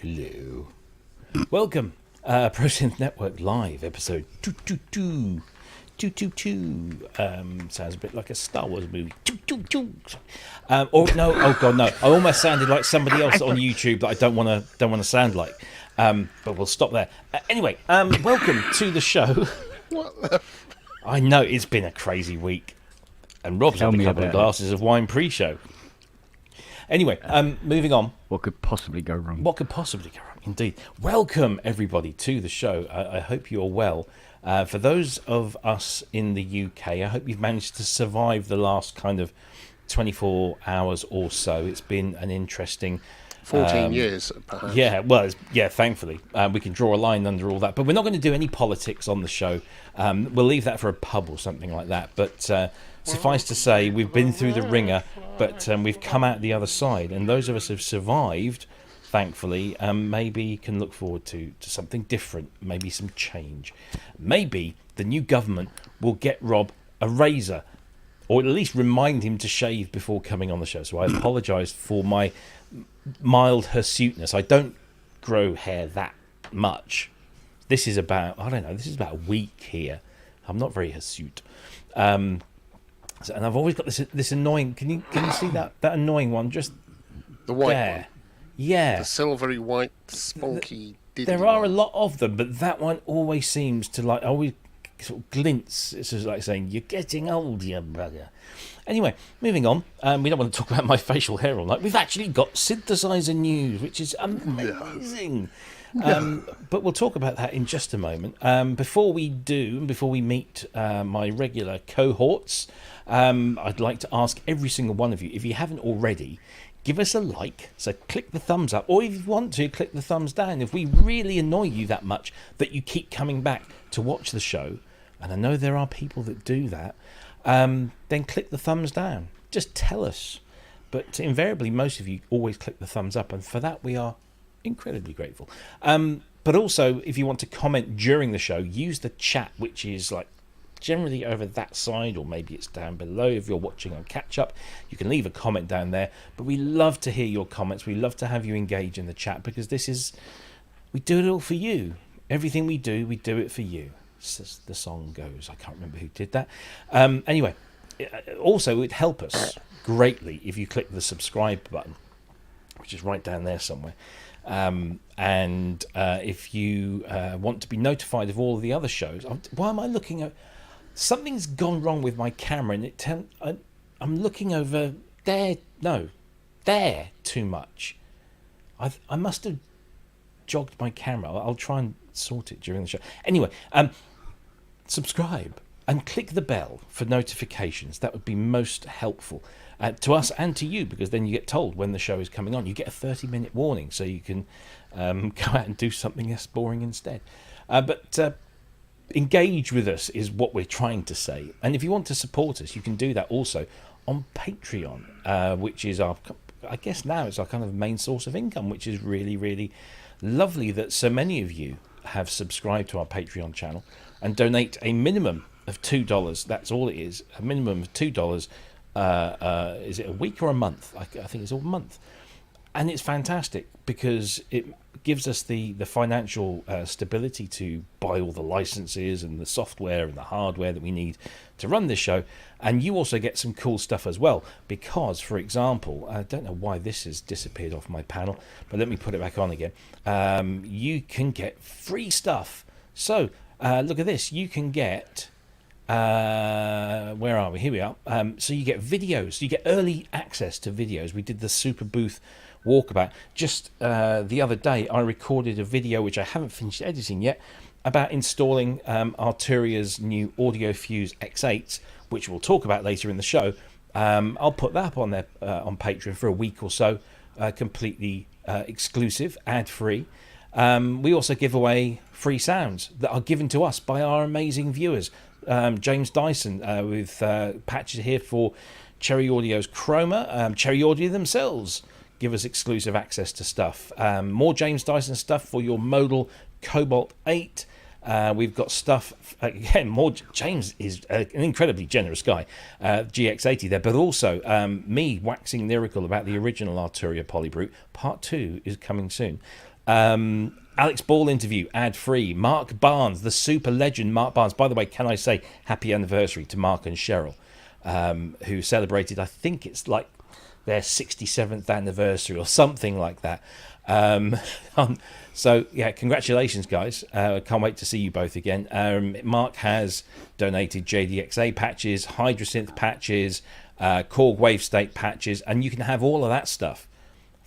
Hello. Welcome. ProSynth Network Live, episode 222. 222. Sounds a bit like a Star Wars movie. 222. Or no, oh god, no. I almost sounded like somebody else on YouTube that I don't want to sound like. But we'll stop there. Anyway, welcome to the show. What the? I know it's been a crazy week, and Rob's had a couple of glasses of wine pre-show. Anyway, moving on. What could possibly go wrong? What could possibly go wrong, indeed. Welcome, everybody, to the show. I hope you're well. For those of us in the UK, I hope you've managed to survive the last kind of 24 hours or so. It's been an interesting... 14 years, perhaps. Yeah, well, thankfully. We can draw a line under all that. But we're not going to do any politics on the show. We'll leave that for a pub or something like that. But suffice to say, we've been through the ringer, but we've come out the other side. And those of us who've survived, thankfully, maybe can look forward to something different, maybe some change. Maybe the new government will get Rob a razor, or at least remind him to shave before coming on the show. So I apologise for my mild hirsuteness. I don't grow hair that much. This is about, I don't know, this is about a week here. I'm not very hirsute. And I've always got this annoying, can you see that annoying one just the white there? one. Yeah. The silvery white, spunky. There are a lot of them, but that one always seems to always sort of glints. It's just like saying, you're getting old, you bugger. Anyway, moving on. We don't want to talk about my facial hair all night. We've actually got synthesizer news, which is amazing. No. But we'll talk about that in just a moment. Before we meet my regular cohorts, I'd like to ask every single one of you, if you haven't already, give us a like. So click the thumbs up, or if you want to, click the thumbs down. If we really annoy you that much that you keep coming back to watch the show, and I know there are people that do that, then click the thumbs down. Just tell us. But invariably, most of you always click the thumbs up, and for that we are incredibly grateful. But also, if you want to comment during the show, use the chat, which is like generally over that side, or maybe it's down below if you're watching on catch up. You can leave a comment down there, but we love to hear your comments. We love to have you engage in the chat, because we do it all for you. Everything we do it for you. The song goes. I can't remember who did that. Anyway, also it would help us greatly if you click the subscribe button, which is right down there somewhere. And if you want to be notified of all of the other shows, why am I looking at? Something's gone wrong with my camera, and I'm looking over there. No, there too much. I must have jogged my camera. I'll try and sort it during the show. Anyway, subscribe and click the bell for notifications. That would be most helpful to us and to you, because then you get told when the show is coming on. You get a 30-minute warning, so you can go out and do something less boring instead. But engage with us is what we're trying to say. And if you want to support us, you can do that also on Patreon, which is I guess now it's our kind of main source of income, which is really, really lovely that so many of you have subscribed to our Patreon channel and donate a minimum of $2. That's all it is, a minimum of $2. Is it a week or a month? I think it's a month. And it's fantastic, because it gives us the financial stability to buy all the licenses and the software and the hardware that we need to run this show. And you also get some cool stuff as well, because, for example, I don't know why this has disappeared off my panel, but let me put it back on again. You can get free stuff. So look at this. You can get... where are we? Here we are. So you get videos. You get early access to videos. We did the Super Booth walkabout. Just the other day, I recorded a video, which I haven't finished editing yet, about installing Arturia's new AudioFuse X8, which we'll talk about later in the show. I'll put that up on there on Patreon for a week or so, completely exclusive, ad-free. We also give away free sounds that are given to us by our amazing viewers. James Dyson with patches here for Cherry Audio's Chroma. Cherry Audio themselves give us exclusive access to stuff. More James Dyson stuff for your modal Cobalt 8. We've got stuff, again, more. James is an incredibly generous guy, GX80 there, but also me waxing lyrical about the original Arturia PolyBrute. Part 2 is coming soon. Alex Ball interview, ad-free. Mark Barnes, the super legend Mark Barnes. By the way, can I say happy anniversary to Mark and Cheryl, who celebrated, I think it's like their 67th anniversary or something like that. So, yeah, congratulations, guys. Can't wait to see you both again. Mark has donated JDXA patches, Hydrasynth patches, Korg Wave State patches, and you can have all of that stuff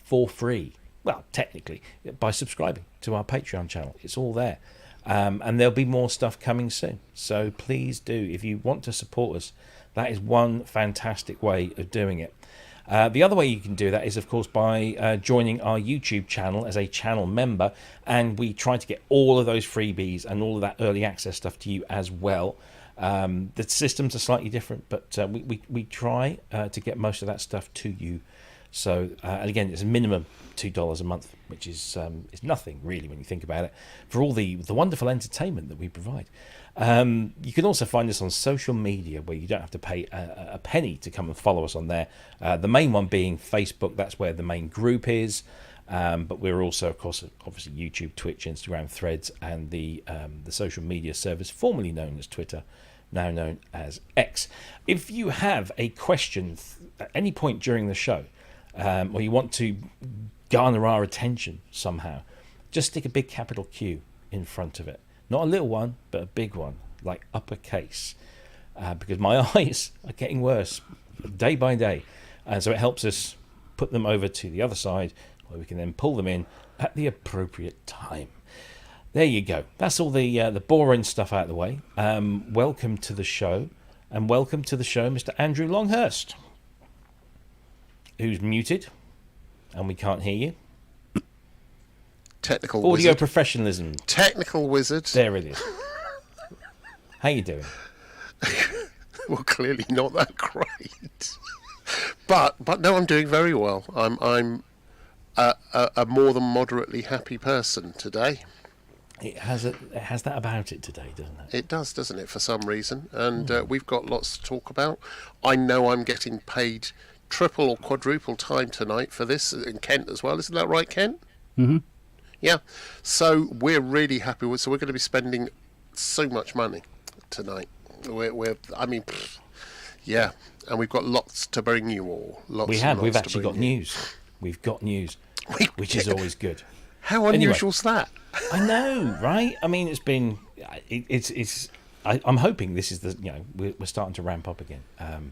for free. Well, technically, by subscribing to our Patreon channel. It's all there. And there'll be more stuff coming soon. So please do. If you want to support us, that is one fantastic way of doing it. The other way you can do that is, of course, by joining our YouTube channel as a channel member. And we try to get all of those freebies and all of that early access stuff to you as well. The systems are slightly different, but we try to get most of that stuff to you. So, and again, it's a minimum $2 a month, which is nothing really when you think about it, for all the wonderful entertainment that we provide. You can also find us on social media, where you don't have to pay a penny to come and follow us on there. The main one being Facebook. That's where the main group is. But we're also, of course, obviously YouTube, Twitch, Instagram, Threads, and the social media service formerly known as Twitter, now known as X. If you have a question at any point during the show, or you want to garner our attention somehow, just stick a big capital Q in front of it. Not a little one, but a big one, like uppercase, because my eyes are getting worse day by day. And so it helps us put them over to the other side, where we can then pull them in at the appropriate time. There you go. That's all the boring stuff out of the way. Welcome to the show, and welcome to the show, Mr. Andrew Longhurst, who's muted, and we can't hear you. Technical Audio wizard. Professionalism. Technical wizard. There it is. How you doing? Well, clearly not that great. But no, I'm doing very well. I'm a more than moderately happy person today. It has that about it today, doesn't it? It does, doesn't it, for some reason? And we've got lots to talk about. I know I'm getting paid triple or quadruple time tonight for this, in Kent as well. Isn't that right, Kent? Mm-hmm. Yeah. So we're really happy with. So we're going to be spending so much money tonight. Yeah. And we've got lots to bring you all. We've actually got news. We've got news, which is always good. How unusual's that? I know, right? I mean, it's been. I'm hoping this is we're starting to ramp up again.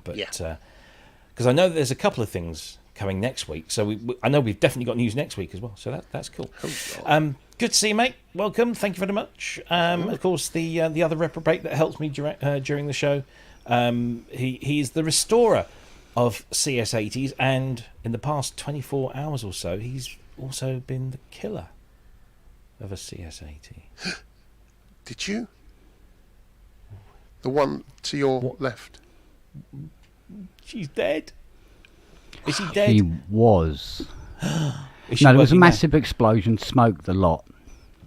Because I know that there's a couple of things coming next week. So I know we've definitely got news next week as well. So that's cool. Good to see you, mate. Welcome. Thank you very much. Of course, the other reprobate that helps me during the show. He's the restorer of CS80s, and in the past 24 hours or so, he's also been the killer of a CS80. Did you? The one to your left. She's dead. Is she dead? He was. No, there was a massive explosion, smoked the lot.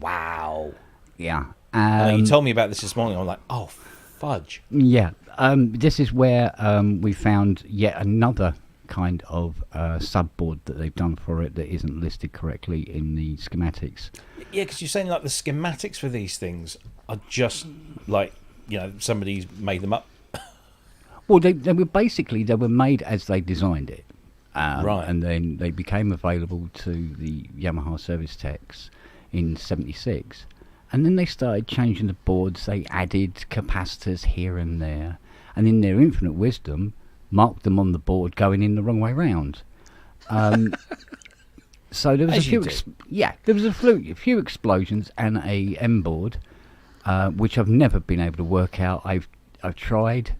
Wow. Yeah. You told me about this morning. I'm like, oh, fudge. Yeah. This is where we found yet another kind of subboard that they've done for it that isn't listed correctly in the schematics. Yeah, because you're saying like the schematics for these things are just like, somebody's made them up. Well, they were made as they designed it. Right. And then they became available to the Yamaha service techs in '76. And then they started changing the boards. They added capacitors here and there. And in their infinite wisdom, marked them on the board going in the wrong way round. So there was there was a few explosions and a M board, which I've never been able to work out. I've tried.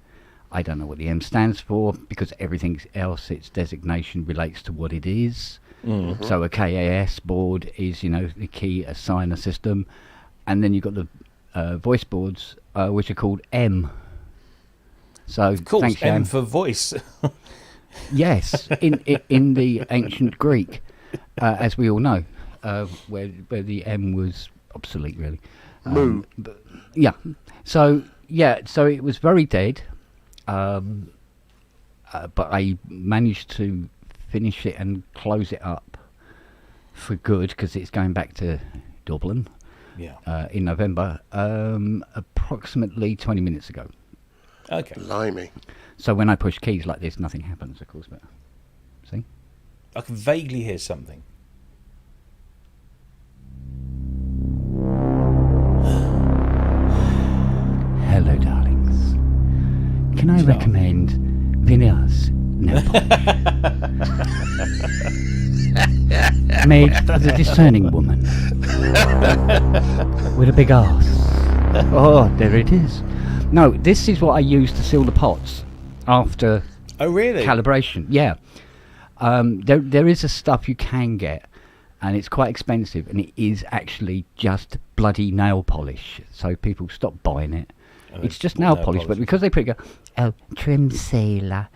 I don't know what the M stands for, because everything else, its designation relates to what it is. Mm-hmm. So a KAS board is, the key assigner system. And then you've got the voice boards, which are called M. So of course, thanks, M for voice. Yes, in the ancient Greek, as we all know, where the M was obsolete, really. So it was very dead. But I managed to finish it and close it up for good, because it's going back to Dublin in November, approximately 20 minutes ago. Okay. Blimey. So when I push keys like this, nothing happens, of course, but see? I can vaguely hear something. Hello, darlings. Can I recommend Vinay's nail polish? Made for the discerning woman with a big ass. Oh, there it is. No, this is what I use to seal the pots after calibration. Yeah. There is a stuff you can get, and it's quite expensive, and it is actually just bloody nail polish. So people stop buying it. It's just nail polish, but because they put it, trim sealer,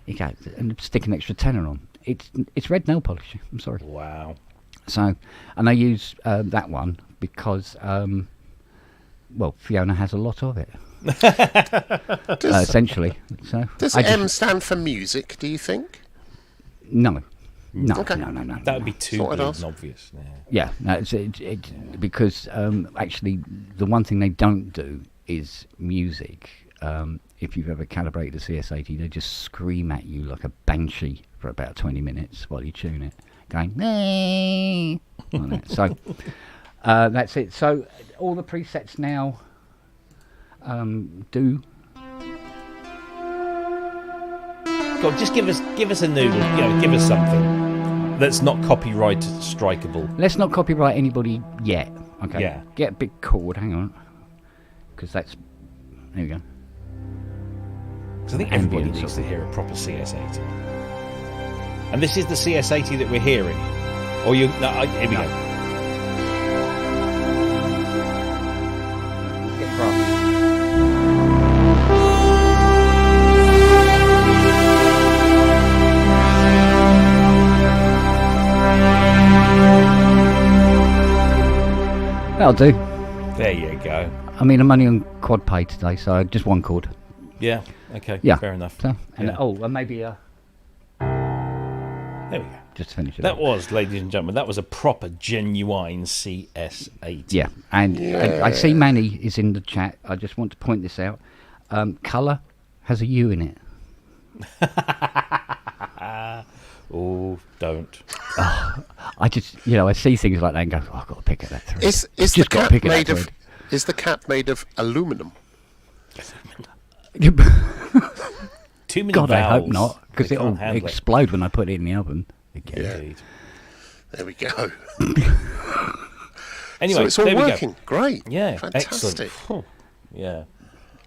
you go, and stick an extra tenner on. It's red nail polish. I'm sorry. Wow. So, and I use that one because, Fiona has a lot of it. Essentially. So does M stand for music, do you think? No. No, okay. no. That would be too blatant and obvious. Yeah, no, because actually the one thing they don't do is music. If you've ever calibrated a CS80, they just scream at you like a banshee for about 20 minutes while you tune it, going, "Nay!" So that's it. So all the presets now do. God, just give us a noodle. Give us something that's not copyright strikeable. Let's not copyright anybody yet. Okay. Yeah. Get a big chord. Hang on, because that's. There we go. Because I think everybody needs to hear a proper CS80. And this is the CS80 that we're hearing. Or you... No, here we go. Get brass. That'll do. There you go. I mean, I'm only on quad pay today, so just one chord. Yeah, okay, fair enough. So, and maybe there we go. Just to finish it. That was, ladies and gentlemen, that was a proper, genuine CS80. Yeah, and I see Manny is in the chat. I just want to point this out. Colour has a U in it. Oh, don't. I just, I see things like that and go, I've got to pick at that thread. Is the cap made of aluminum? Too many God, vowels. I hope not, because it'll explode when I put it in the oven. Indeed. There we go. Anyway, so it's all working. Great. Yeah, fantastic. Excellent. Yeah.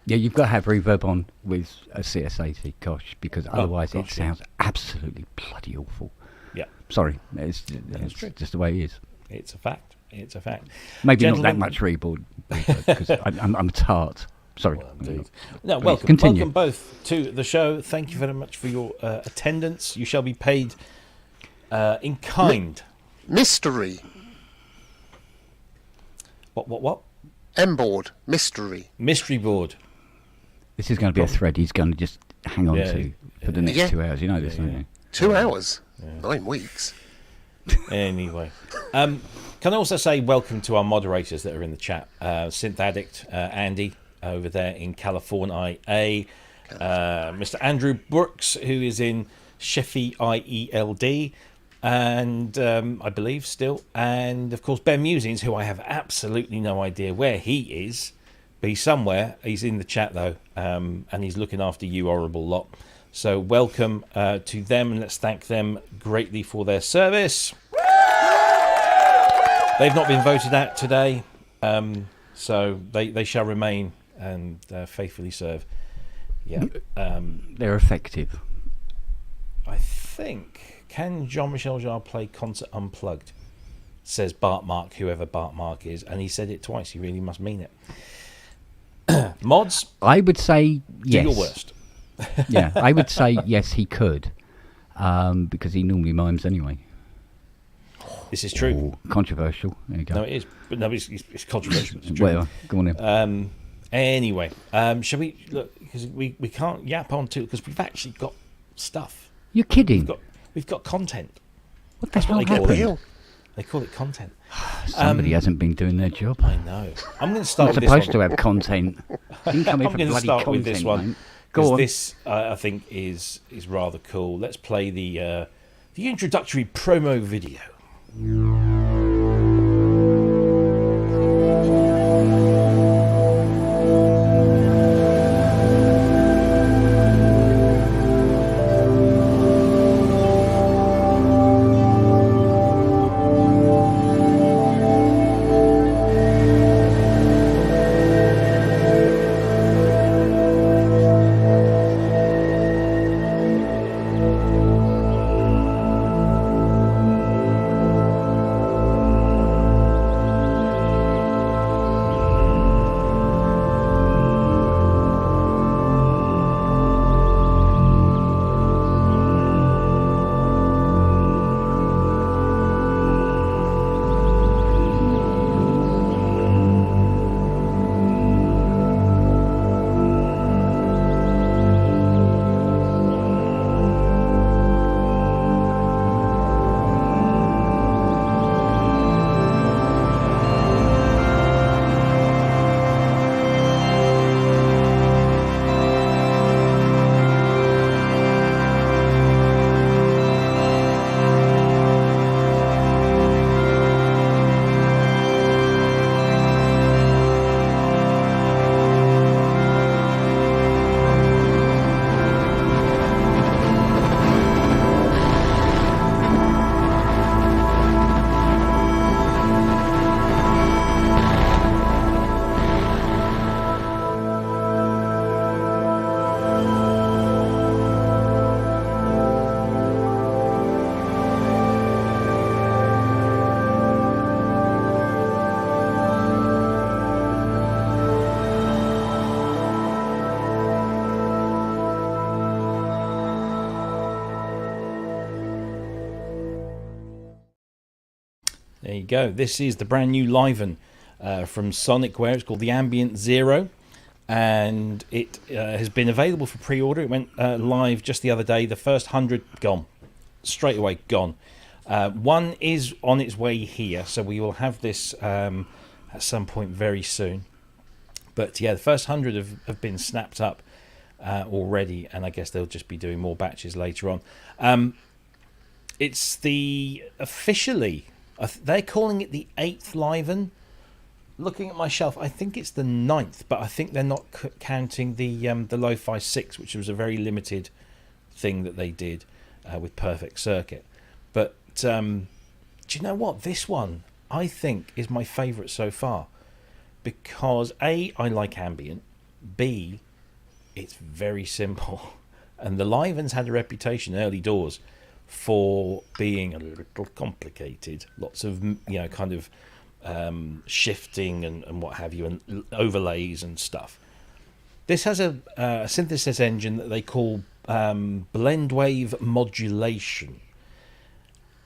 Yeah, you've got to have reverb on with a CS80, gosh, because otherwise it sounds absolutely bloody awful. Yeah. Sorry, it's just the way it is. It's a fact. It's a fact. Maybe not that much reverb, because I'm a tart. Sorry. No, welcome. Continue. Welcome both to the show. Thank you very much for your attendance. You shall be paid in kind. Mystery. What? M-board. Mystery. Mystery board. This is going to be a thread he's going to just hang on to for the next 2 hours. You know this, don't you? 2 hours? 9 weeks. Anyway. Can I also say welcome to our moderators that are in the chat. Synth Addict, Andy, over there in California, Mr. Andrew Brooks, who is in Sheffield, IELD, and I believe still, and of course Ben Musings, who I have absolutely no idea where he is, but he's somewhere. He's in the chat though, and he's looking after you horrible lot. So welcome to them, and let's thank them greatly for their service. They've not been voted out today, so they shall remain and faithfully serve. Yeah, they're effective. I think. Can Jean-Michel Jarre play Concert Unplugged? Says Bart Mark, whoever Bart Mark is, and he said it twice. He really must mean it. Mods? I would say yes. Do your worst. Yeah, I would say yes, he could, because he normally mimes anyway. This is true. Ooh, controversial. There you go. No, it is, but no, it's controversial. It's true. Whatever. Go on in. Anyway, shall we look? Because we can't yap on too, because we've actually got stuff. You're kidding. We've got content. What the hell happened? They call it content. Somebody hasn't been doing their job. I know. I'm going to start Not with this one. supposed to have content. You can come in I'm for going to bloody start content, with this one mate. Go on. this I think is rather cool. Let's play the introductory promo video. There you go. This is the brand new Liven from Sonicware. It's called the Ambient Zero, and it has been available for pre-order. It went live just the other day. The first 100 gone, straight away gone. One is on its way here, so we will have this at some point very soon. But yeah, the first 100 have been snapped up already, and I guess they'll just be doing more batches later on. It's the officially, they're calling it the 8th Liven. Looking at my shelf, I think it's the 9th, but I think they're not counting the Lo-Fi 6, which was a very limited thing that they did with Perfect Circuit. But do you know what? This one, I think, is my favourite so far. Because A, I like Ambient. B, it's very simple. And the Livens had a reputation early doors for being a little complicated. Lots of, kind of shifting and what have you, and overlays and stuff. This has a synthesis engine that they call blend wave modulation.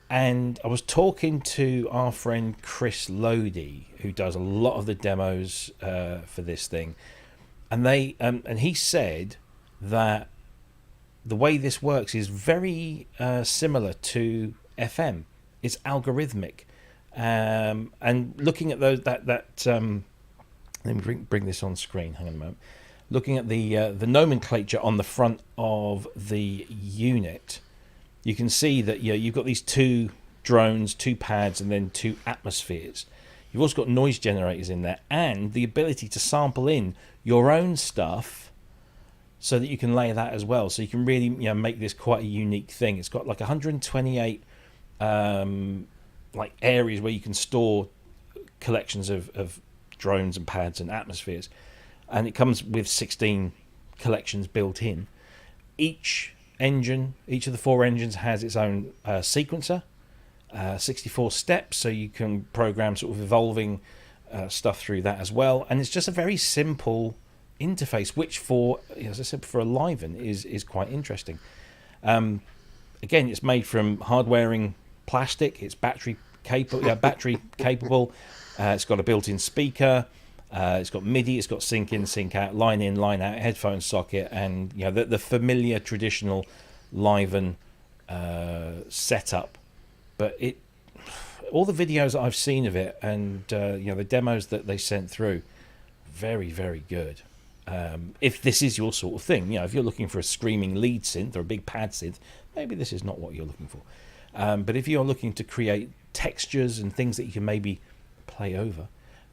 And I was talking to our friend Chris Lodi, who does a lot of the demos for this thing, and and he said that the way this works is very similar to FM. It's algorithmic, and looking at those let me bring this on screen. Hang on a moment. Looking at the nomenclature on the front of the unit, you can see that you've got these 2 drones, 2 pads, and then 2 atmospheres. You've also got noise generators in there, and the ability to sample in your own stuff, so that you can layer that as well. So you can really make this quite a unique thing. It's got like 128 like areas where you can store collections of drones and pads and atmospheres, and it comes with 16 collections built in. Each of the 4 engines has its own sequencer, 64 steps, so you can program sort of evolving stuff through that as well. And it's just a very simple interface, which for, as I said, for a Liven is quite interesting. Again, it's made from hard-wearing plastic. It's battery capable. It's got a built-in speaker. It's got MIDI. It's got sync in, sync out, line in, line out, headphone socket, and the familiar traditional Liven setup. But all the videos I've seen of it, and the demos that they sent through, very, very good. If this is your sort of thing, if you're looking for a screaming lead synth or a big pad synth, maybe this is not what you're looking for. But if you're looking to create textures and things that you can maybe play over,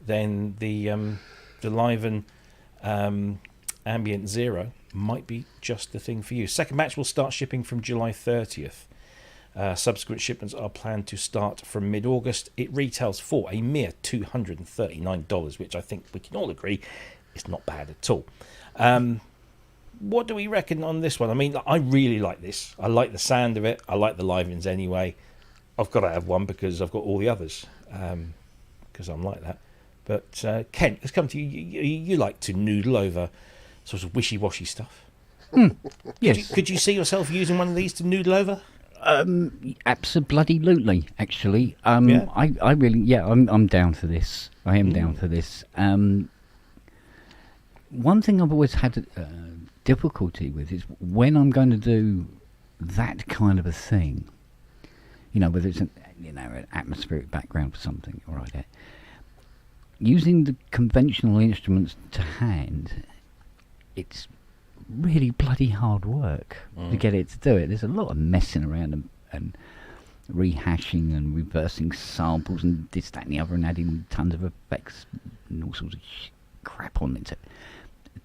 then the Liven Ambient 0 might be just the thing for you. Second batch will start shipping from July 30th. Subsequent shipments are planned to start from mid-August. It retails for a mere $239, which I think we can all agree is not bad at all. What do we reckon on this one? I mean, I really like this. I like the sound of it. I like the Livens anyway. I've got to have one because I've got all the others, because I'm like that. But Ken, let's come to you. You like to noodle over sort of wishy-washy stuff. Yes. Could you see yourself using one of these to noodle over? Absolutely, actually. Yeah. I really, I'm down for this. I am down for this. One thing I've always had difficulty with is when I'm going to do that kind of a thing, whether it's an atmospheric background for something or like that, using the conventional instruments to hand, it's really bloody hard work to get it to do it. There's a lot of messing around and rehashing and reversing samples and this, that and the other, and adding tons of effects and all sorts of crap on it.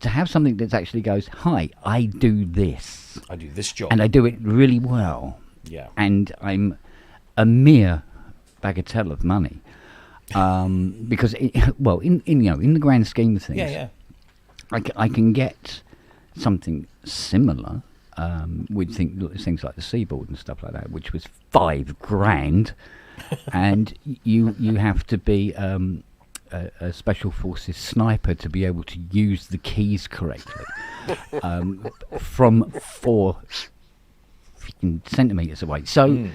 To have something that actually goes, hi, I do this. I do this job. And I do it really well. Yeah. And I'm a mere bagatelle of money. Because, in the grand scheme of things, I can get something similar with things like the Seaboard and stuff like that, which was $5,000, and you have to be a special forces sniper to be able to use the keys correctly from 4 centimeters away. So.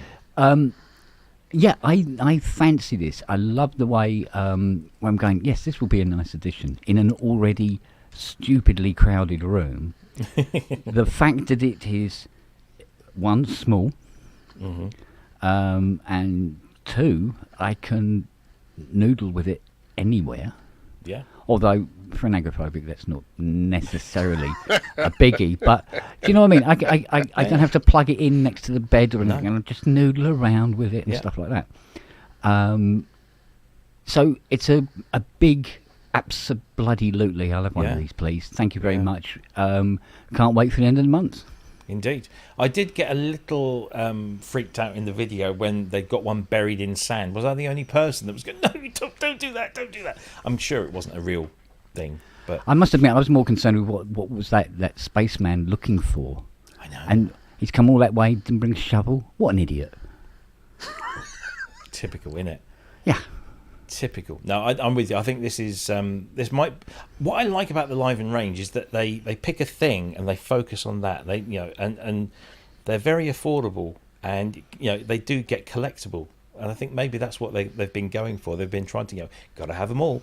I fancy this. I love the way I'm going, yes, this will be a nice addition in an already stupidly crowded room. The fact that it is, one, small, and two, I can noodle with it anywhere. Yeah. Although, for an agoraphobic, that's not necessarily a biggie. But do you know what I mean? I don't have to plug it in next to the bed or anything. I'll just noodle around with it and stuff like that. So it's a big, abso-bloody-lutely. I'll have one of these, please. Thank you very much. Can't wait for the end of the month. Indeed. I did get a little freaked out in the video when they got one buried in sand. Was I the only person that was going, no, don't do that, don't do that? I'm sure it wasn't a real thing. But I must admit, I was more concerned with what was that spaceman looking for. I know. And he's come all that way, didn't bring a shovel. What an idiot. Typical, innit? Yeah. Typical. No, I'm with you. I think this is what I like about the Liven range is that they pick a thing and they focus on that. They and they're very affordable, and they do get collectible. And I think maybe that's what they've been going for. They've been trying to got to have them all.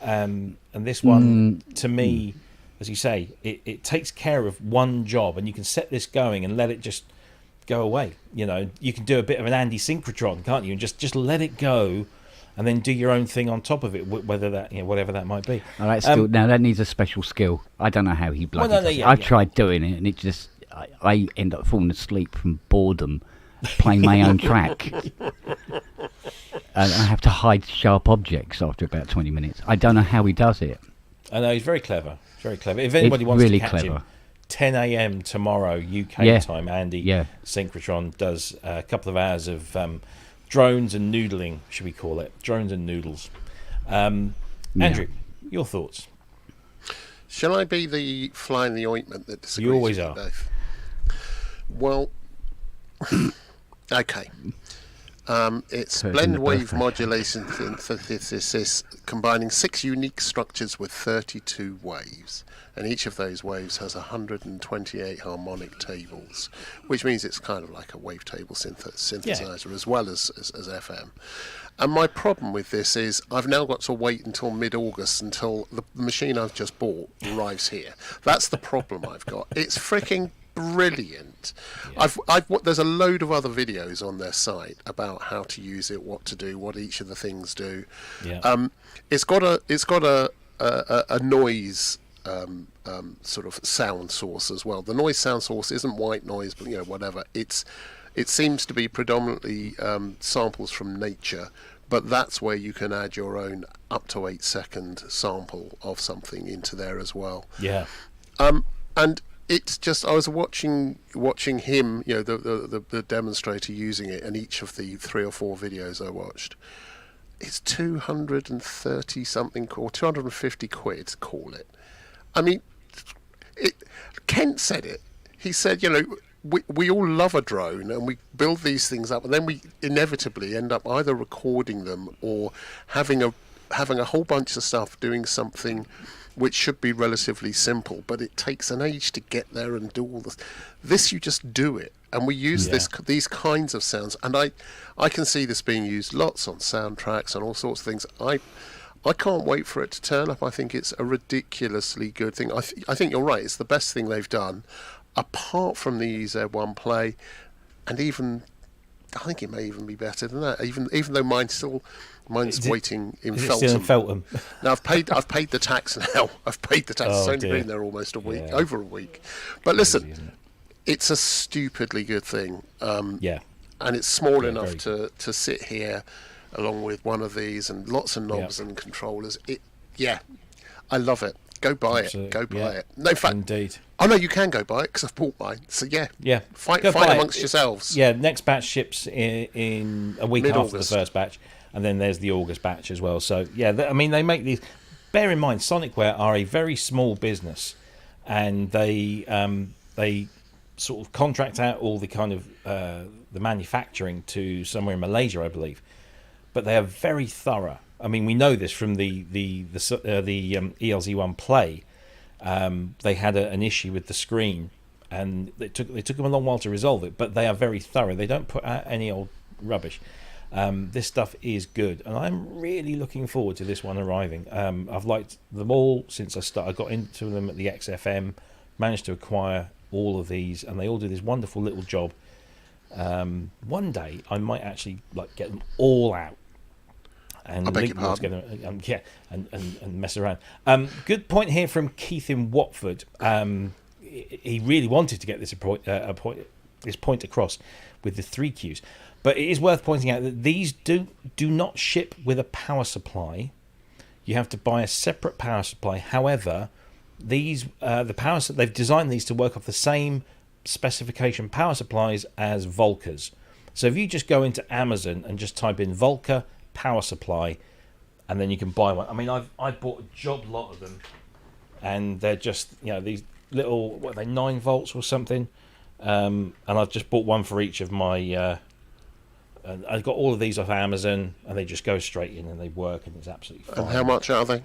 And this one, to me, as you say, it takes care of one job, and you can set this going and let it just go away. You can do a bit of an Andy synchrotron, can't you? And just let it go. And then do your own thing on top of it, whether that, whatever that might be. All right, now that needs a special skill. I don't know how he bloody does it. I've tried doing it, and it just, I end up falling asleep from boredom playing my own track. I have to hide sharp objects after about 20 minutes. I don't know how he does it. I know, he's very clever. Very clever. If anybody wants really to catch him, 10 a.m. tomorrow, UK time, Andy Synchrotron does a couple of hours of drones and noodling, should we call it? Drones and noodles. Andrew, your thoughts? Shall I be the fly in the ointment that disagrees? You always with are. Both? Well, okay. It's blend wave modulation synthesis combining 6 unique structures with 32 waves, and each of those waves has 128 harmonic tables, which means it's kind of like a wavetable synthesizer as well as FM. And my problem with this is I've now got to wait until mid-August until the machine I've just bought arrives here. That's the problem I've got. It's freaking brilliant. it. There's a load of other videos on their site about how to use it, what to do, what each of the things do. Yeah. It's got a noise sort of sound source as well. The noise sound source isn't white noise, but whatever. It seems to be predominantly samples from nature, but that's where you can add your own up to 8-second sample of something into there as well. Yeah. And it's just, I was watching him, the demonstrator using it, and each of the 3 or 4 videos I watched, it's 230 something or 250 quid, call it. I mean, Kent said it. He said, we all love a drone and we build these things up, and then we inevitably end up either recording them or having a whole bunch of stuff doing something which should be relatively simple, but it takes an age to get there and do all this. This, you just do it, and we use these kinds of sounds, and I can see this being used lots on soundtracks and all sorts of things. I can't wait for it to turn up. I think it's a ridiculously good thing. I think you're right. It's the best thing they've done, apart from the EZ1 Play, and even I think it may even be better than that. Even though mine's waiting in Feltham. Still in Feltham? Now I've paid the tax now. I've paid the tax. Oh, it's only dear. been there almost a week, over a week. But listen, it's a stupidly good thing. And it's small enough to sit here along with one of these and lots of knobs and controllers. I love it. Go buy it. Go buy it. No, in fact, indeed. Oh no, you can go buy it because I've bought mine. So fight amongst yourselves. Yeah, next batch ships in a week Mid-August. after the first batch, and then there's the August batch as well. So they make these. Bear in mind, Sonicware are a very small business, and they sort of contract out all the kind of the manufacturing to somewhere in Malaysia, I believe. But they are very thorough. I mean, we know this from the ELZ1 Play. They had an issue with the screen, and it took them a long while to resolve it. But they are very thorough. They don't put out any old rubbish. This stuff is good, and I'm really looking forward to this one arriving. I've liked them all since I started. I got into them at the XFM, managed to acquire all of these, and they all do this wonderful little job. One day I might actually get them all out and link them all together, and mess around. Good point here from Keith in Watford. He really wanted to get this point across with the 3 Qs, but it is worth pointing out that these do not ship with a power supply. You have to buy a separate power supply. However, these they've designed these to work off the same specification power supplies as Volcas. So if you just go into Amazon and just type in Volca power supply, and then you can buy one. I mean, I bought a job lot of them, and they're just these little 9 volts or something, and I've just bought one for each of my. I got all of these off Amazon, and they just go straight in and they work, and it's absolutely fine. And how much are they?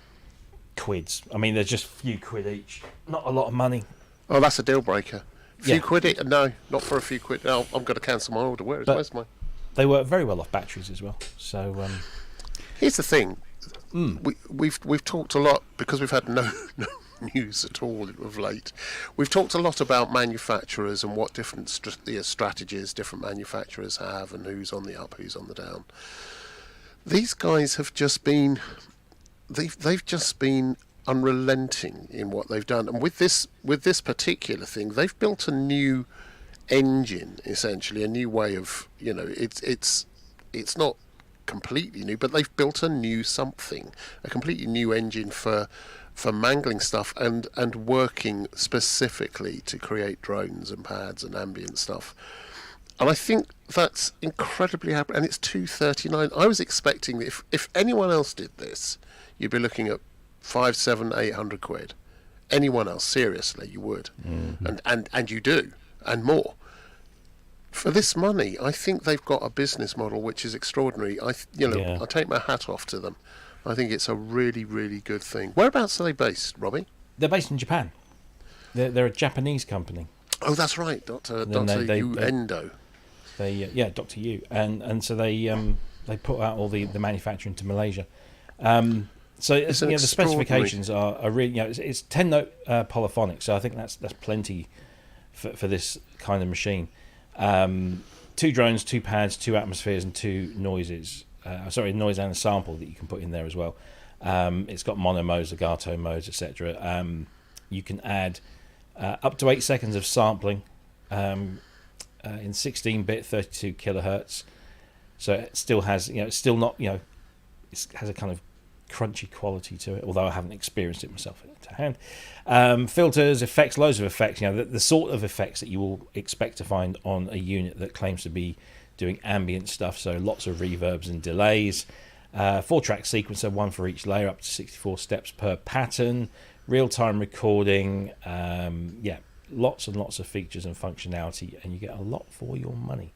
Quids. I mean, they're just a few quid each. Not a lot of money. Oh, that's a deal breaker. Few quid? No, not for a few quid. No, I'm going to cancel my order. Where's mine? They work very well off batteries as well. So here's the thing: we've talked a lot because we've had no news at all of late. We've talked a lot about manufacturers and what different strategies different manufacturers have, and who's on the up, who's on the down. These guys have just been they've just been unrelenting in what they've done, and with this particular thing, they've built a new engine, essentially a new way of it's not completely new, but they've built a completely new engine for mangling stuff and working specifically to create drones and pads and ambient stuff. And I think that's incredibly happy, and it's $239. I was expecting that if anyone else did this, you'd be looking at 500, 700, 800 quid. Anyone else, seriously, you would. Mm-hmm. And you do, and more. For this money, I think they've got a business model which is extraordinary. I take my hat off to them. I think it's a really, really good thing. Whereabouts are they based, Robbie? They're based in Japan. They're a Japanese company. Oh, that's right, Dr. Yu Endo. Dr. Yu, and so they put out all the manufacturing to Malaysia. So the specifications are really it's 10-note polyphonic. So I think that's plenty for this kind of machine. 2 drones, 2 pads, 2 atmospheres, and 2 noises. Noise and a sample that you can put in there as well. It's got mono modes, legato modes, etc. You can add up to 8 seconds of sampling in 16-bit, 32 kilohertz. So it still has, it's still not, it has a kind of crunchy quality to it, although I haven't experienced it myself to hand. Filters, effects, loads of effects, the sort of effects that you will expect to find on a unit that claims to be doing ambient stuff, so lots of reverbs and delays. 4-track sequencer, 1 for each layer, up to 64 steps per pattern. Real-time recording, lots and lots of features and functionality, and you get a lot for your money.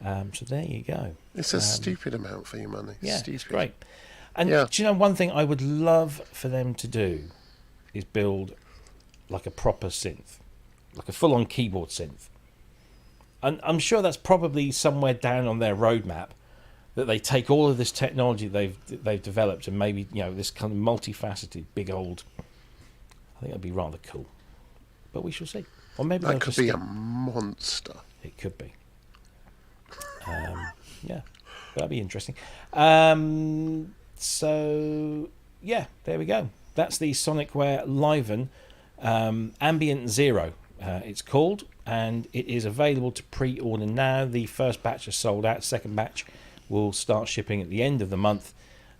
So there you go. It's a stupid amount for your money. Yeah, stupid. It's great. And do you know one thing I would love for them to do is build like a proper synth, like a full-on keyboard synth. And I'm sure that's probably somewhere down on their roadmap, that they take all of this technology they've developed and maybe this kind of multifaceted big old. I think that'd be rather cool, but we shall see. Or maybe that could be a monster. It could be. That'd be interesting. So there we go. That's the Sonicware Liven Ambient 0. It's called, and it is available to pre-order now. The first batch is sold out. Second batch will start shipping at the end of the month,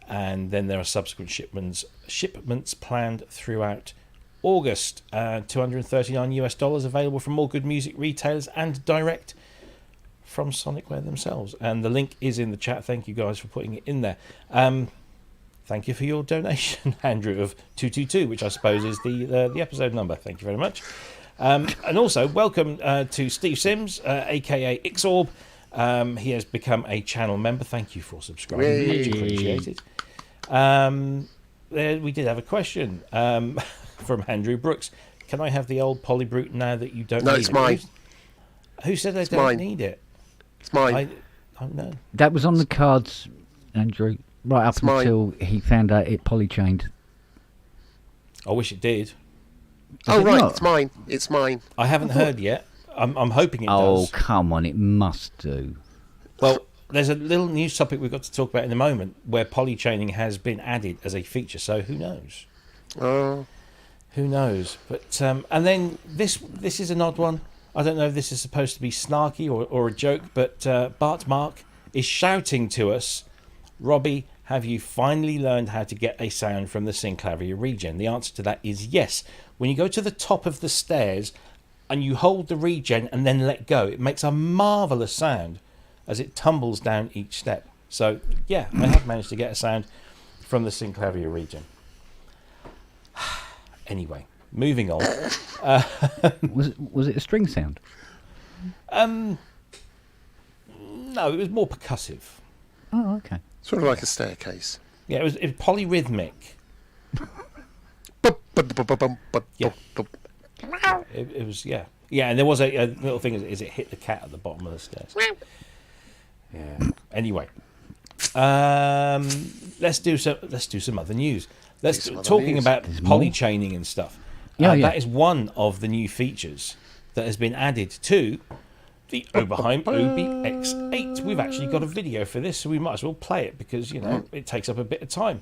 and then there are subsequent shipments planned throughout August. $239 available from all good music retailers and direct from Sonicware themselves. And the link is in the chat. Thank you guys for putting it in there. Thank you for your donation, Andrew, of 222, which I suppose is the episode number. Thank you very much. And also, welcome to Steve Sims, a.k.a. Xorb. He has become a channel member. Thank you for subscribing. Much appreciated. We did have a question from Andrew Brooks. Can I have the old PolyBrute now that you don't need it? No, it's mine. Who said they don't need it? It's mine. I don't know. That was on the cards, Andrew, right up until he found out it polychained. I wish it did. Not? It's mine. It's mine. I haven't heard yet. I'm hoping it does. Oh, come on, it must do. Well, there's a little news topic we've got to talk about in a moment where polychaining has been added as a feature, so who knows? Who knows? But and then this is an odd one. I don't know if this is supposed to be snarky or a joke, but Bart Mark is shouting to us, Robbie, have you finally learned how to get a sound from the Synclavier regen? The answer to that is yes. When you go to the top of the stairs and you hold the regen and then let go, it makes a marvellous sound as it tumbles down each step. So, yeah, I have managed to get a sound from the Synclavier regen. Anyway, moving on. Was it a string sound? No, it was more percussive. Oh, okay. Sort of like a staircase. Yeah, it was polyrhythmic. Yeah. It was, yeah, and there was a little thing is it hit the cat at the bottom of the stairs. Yeah. Anyway, let's do some other news. Talking about polychaining and stuff. That is one of the new features that has been added to the Oberheim OB-X8. We've actually got a video for this, so we might as well play it because it takes up a bit of time.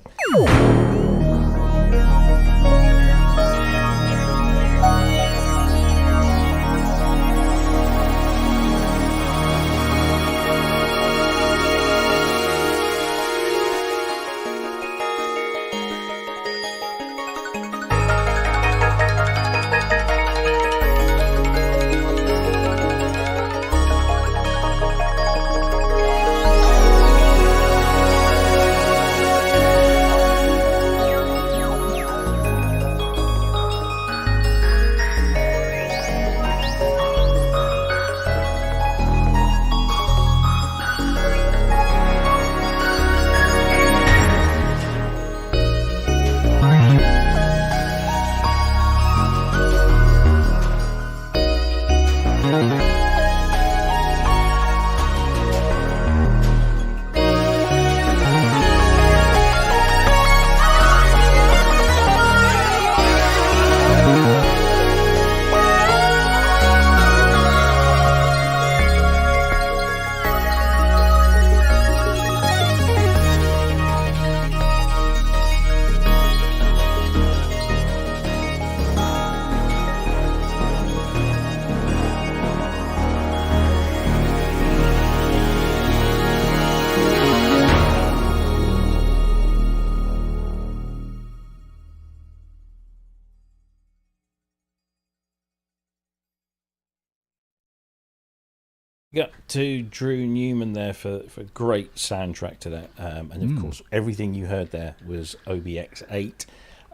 Got to Drew Newman there for a great soundtrack to that, and of course everything you heard there was OB-X8.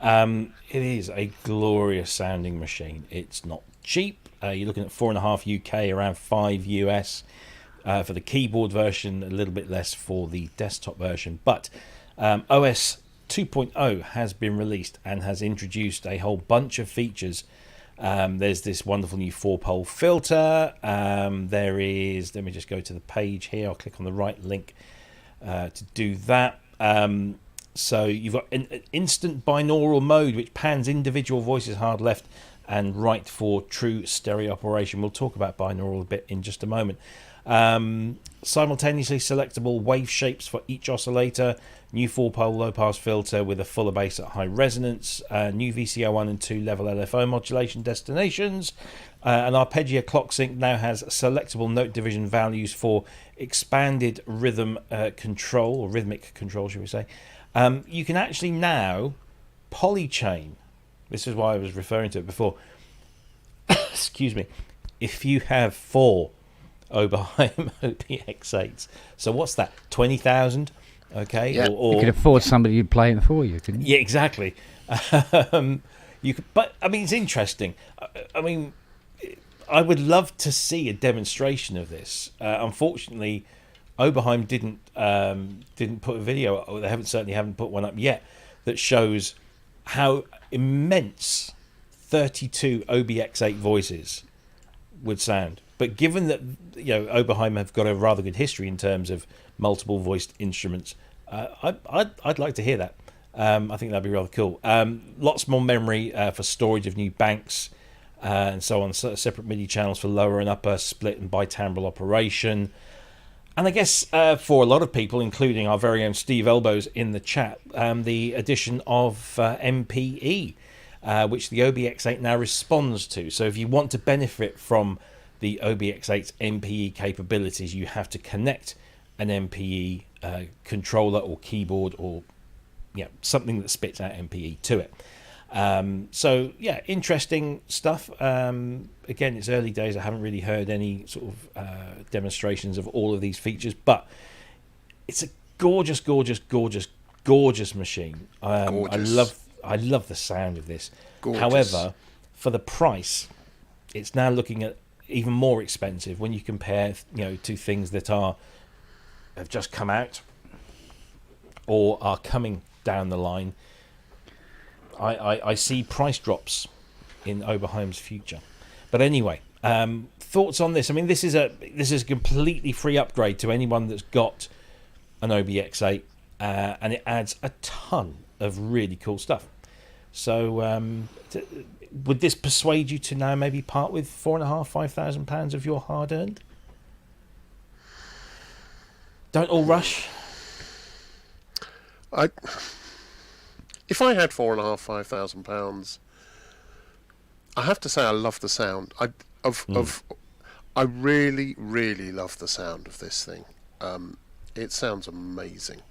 It is a glorious sounding machine. It's not cheap. You're looking at 4.5 UK, around 5 US for the keyboard version, a little bit less for the desktop version. But OS 2.0 has been released and has introduced a whole bunch of features. There's this wonderful new 4-pole filter. There is, let me just go to the page here. I'll click on the right link to do that. So you've got an instant binaural mode, which pans individual voices hard left and right for true stereo operation. We'll talk about binaural a bit in just a moment. Simultaneously selectable wave shapes for each oscillator, new 4-pole low-pass filter with a fuller bass at high resonance, new VCO 1 and 2 level LFO modulation destinations, an arpeggio clock sync now has selectable note division values for expanded rhythm control, or rhythmic control, should we say. You can actually now polychain. This is why I was referring to it before. Excuse me. If you have 4 Oberheim OB-X8s, so what's that? 20,000? Okay, yeah. You could afford somebody to play it for you, couldn't you? Yeah, exactly. You could, but I mean, it's interesting. I mean, I would love to see a demonstration of this. Unfortunately, Oberheim didn't put a video, or they certainly haven't put one up yet, that shows how immense 32 OB-X8 voices would sound. But given that Oberheim have got a rather good history in terms of multiple voiced instruments, I'd like to hear that. I think that'd be rather cool. Lots more memory for storage of new banks and so on. Separate MIDI channels for lower and upper split and bitimbral operation. And I guess for a lot of people, including our very own Steve Elbows in the chat, the addition of MPE, which the OB-X8 now responds to. So if you want to benefit from the OB-X8's MPE capabilities, you have to connect an MPE controller or keyboard or something that spits out MPE to it. So yeah, interesting stuff. Again, it's early days. I haven't really heard any sort of demonstrations of all of these features, but it's a gorgeous, gorgeous, gorgeous, gorgeous machine. Gorgeous. I love the sound of this. Gorgeous. However, for the price, it's now looking at even more expensive when you compare, to things that have just come out or are coming down the line. I see price drops in Oberheim's future. But anyway, thoughts on this? I mean, this is a completely free upgrade to anyone that's got an OB-X8, and it adds a ton of really cool stuff. So would this persuade you to now maybe part with £4,500 of your hard-earned? Don't all rush. If I had £4,500, I have to say I love the sound. I really, really love the sound of this thing. It sounds amazing,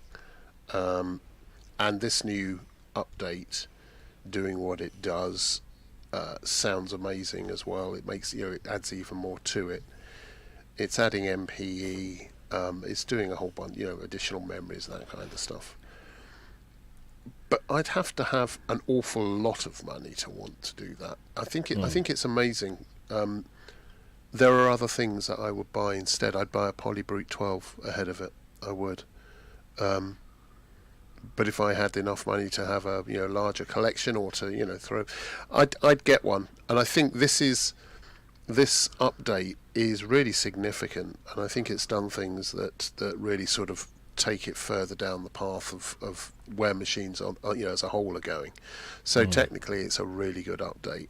and this new update, doing what it does, sounds amazing as well. It makes it adds even more to it. It's adding MPE. It's doing a whole bunch, additional memories, that kind of stuff. But I'd have to have an awful lot of money to want to do that. I think it's amazing. There are other things that I would buy instead. I'd buy a PolyBrute 12 ahead of it. I would. But if I had enough money to have a larger collection, or to throw, I'd get one. And I think this update is really significant, and I think it's done things that really sort of take it further down the path of where machines as a whole are going. So technically it's a really good update.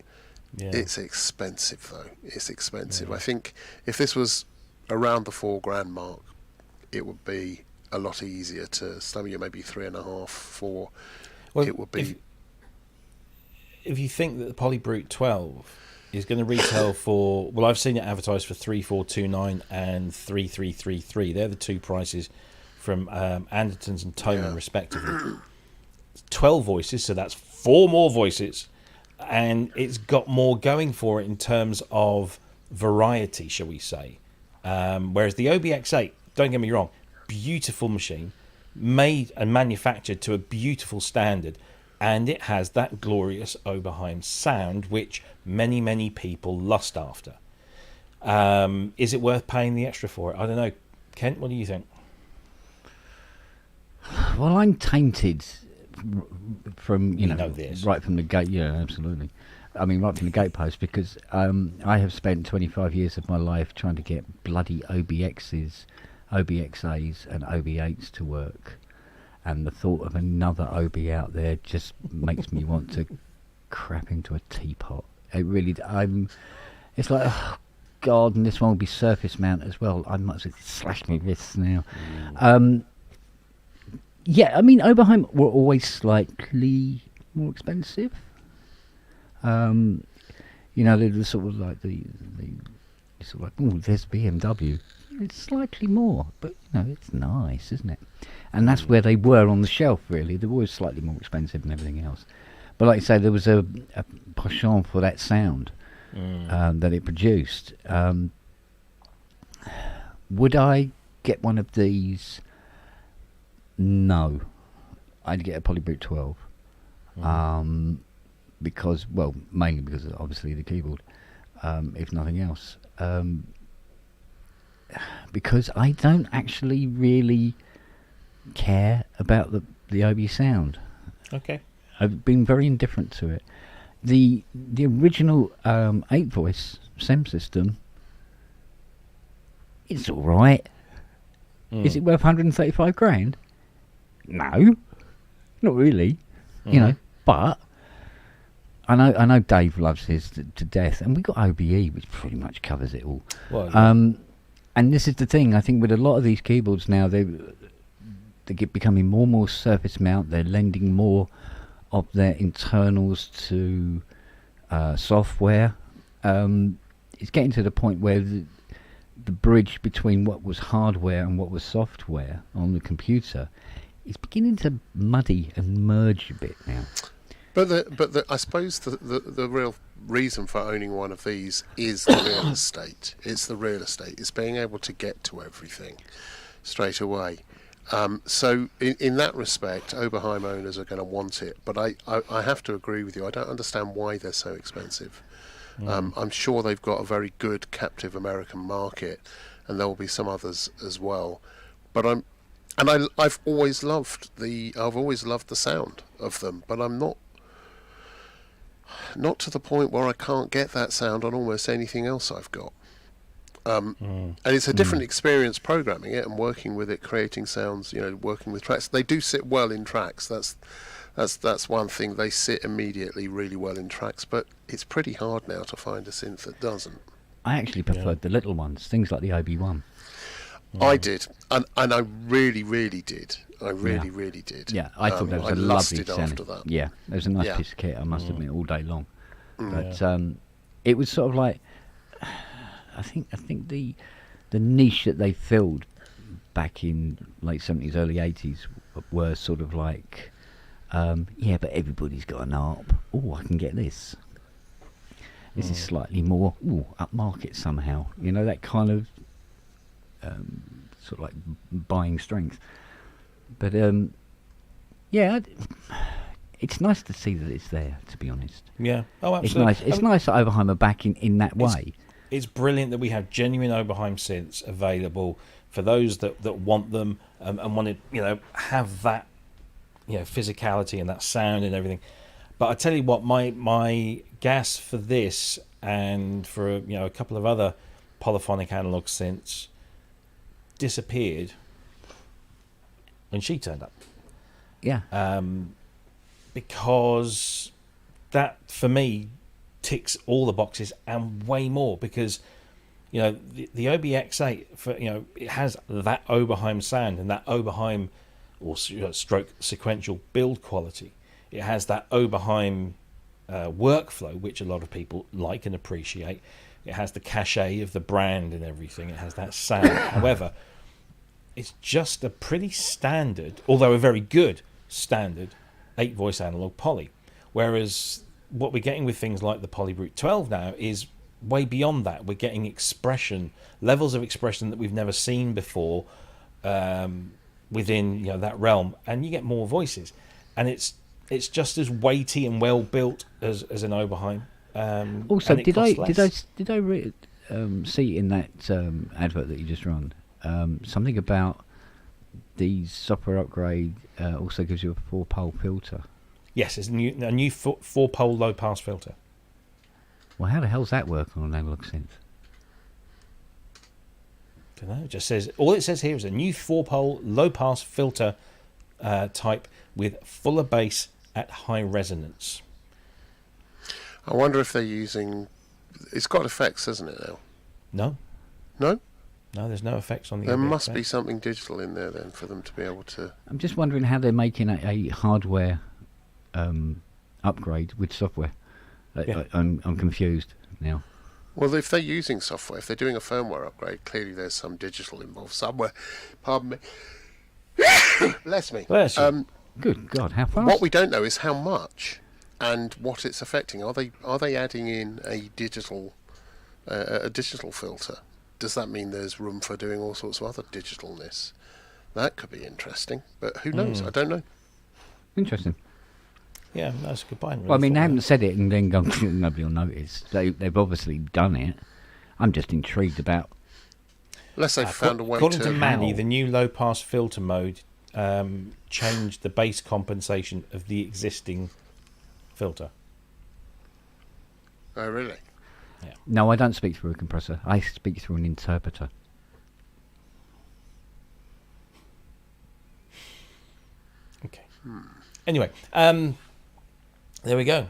It's expensive though. It's expensive. I think if this was around the £4,000 mark, it would be a lot easier to stomach. Maybe 3.5, 4. Well, it would be. If you think that the PolyBrute 12 is going to retail for, well, I've seen it advertised for 3,429 and 3,333. They're the two prices from Andertons and Thomann respectively. 12 voices, so that's 4 more voices, and it's got more going for it in terms of variety, shall we say. Whereas the OB-X8, don't get me wrong, beautiful machine, made and manufactured to a beautiful standard, and it has that glorious Oberheim sound which many, many people lust after. Is it worth paying the extra for it? I don't know. Kent, what do you think? Well, I'm tainted from, you know this. right from the gate. Yeah, absolutely. I mean, right from the gatepost, because I have spent 25 years of my life trying to get bloody OB-X's, OB-X8s and OB-8s to work. And the thought of another OB out there just makes me want to crap into a teapot. It really, it's like, oh God, and this one will be surface mount as well. I might as well slash my wrists now. Yeah, I mean, Oberheim were always slightly more expensive. You know, they're sort of like the sort of like, oh, there's BMW. It's slightly more, but you know, it's nice, isn't it? And that's where they were on the shelf, really. They were slightly more expensive than everything else. But like you say, there was a penchant for that sound that it produced. Would I get one of these? No. I'd get a PolyBrute 12. Because, well, mainly because of obviously the keyboard, if nothing else. Because I don't actually really care about the OB sound. Okay. I've been very indifferent to it. The original 8-voice SEM system, it's all right. Is it worth 135 grand? No, not really. You know, but I know Dave loves his to death, and we got OBE, which pretty much covers it all. Well, and this is the thing, I think with a lot of these keyboards now, they get becoming more and more surface mount. They're lending more of their internals to software. It's getting to the point where the bridge between what was hardware and what was software on the computer is beginning to muddy and merge a bit now. But I suppose the real reason for owning one of these is the real estate. It's the real estate. It's being able to get to everything straight away. So in that respect, Oberheim owners are going to want it. But I have to agree with you. I don't understand why they're so expensive. I'm sure they've got a very good captive American market, and there will be some others as well. But I've always loved the sound of them. But I'm not to the point where I can't get that sound on almost anything else I've got. And it's a different experience programming it and working with it, creating sounds, working with tracks. They do sit well in tracks. That's one thing. They sit immediately really well in tracks, but it's pretty hard now to find a synth that doesn't. I actually preferred the little ones, things like the OB-1. I did, and I really, really did. I really did. Yeah, I thought that was a lovely sound. After that. Yeah, it was a nice piece of kit, I must admit, all day long. But it was sort of like, I think the niche that they filled back in late 70s, early 80s were sort of like, but everybody's got an ARP. Oh, I can get this. This is slightly more upmarket somehow. That kind of sort of like buying strength. But it's nice to see that it's there, to be honest. Yeah. Oh, absolutely. It's nice that Oberheim are back in that way. It's brilliant that we have genuine Oberheim synths available for those that want them and want to have that physicality and that sound and everything. But I tell you what, my gas for this and for a couple of other polyphonic analog synths disappeared when she turned up. Yeah. Because that for me ticks all the boxes and way more, because the OB-X8 it has that Oberheim sound and that Oberheim or stroke sequential build quality. It has that Oberheim workflow, which a lot of people like and appreciate. It has the cachet of the brand and everything. It has that sound. However, it's just a pretty standard, although a very good standard, 8-voice analog poly. Whereas what we're getting with things like the PolyBrute 12 now is way beyond that. We're getting levels of expression that we've never seen before within that realm, and you get more voices, and it's just as weighty and well built as an Oberheim. Also, did I see in that advert that you just run something about the software upgrade also gives you a 4-pole filter? Yes, it's a new 4-pole low-pass filter. Well, how the hell's that work on an analog synth? I don't know. It just says, all it says here is a new 4-pole low-pass filter type with fuller bass at high resonance. I wonder if they're using... It's got effects, hasn't it, now? No. No? No, there's no effects on the There OB-X8. must be something digital in there then for them to be able to... I'm just wondering how they're making a hardware upgrade with software. I'm confused now. Well, if they're using software, if they're doing a firmware upgrade, clearly there's some digital involved somewhere. Pardon me. Bless me. Bless you. Good God, how fast? What we don't know is how much and what it's affecting. Are they adding in a digital filter? Does that mean there's room for doing all sorts of other digitalness? That could be interesting, but who knows? I don't know. Interesting. Yeah, that's a good point. Really. Well, I mean, they haven't said it and then gone, nobody will notice. They've obviously done it. I'm just intrigued about... Unless they've found a way according to... to Manny, the new low-pass filter mode changed the bass compensation of the existing filter. Oh, really? Yeah. No, I don't speak through a compressor. I speak through an interpreter. Okay. Anyway, there we go.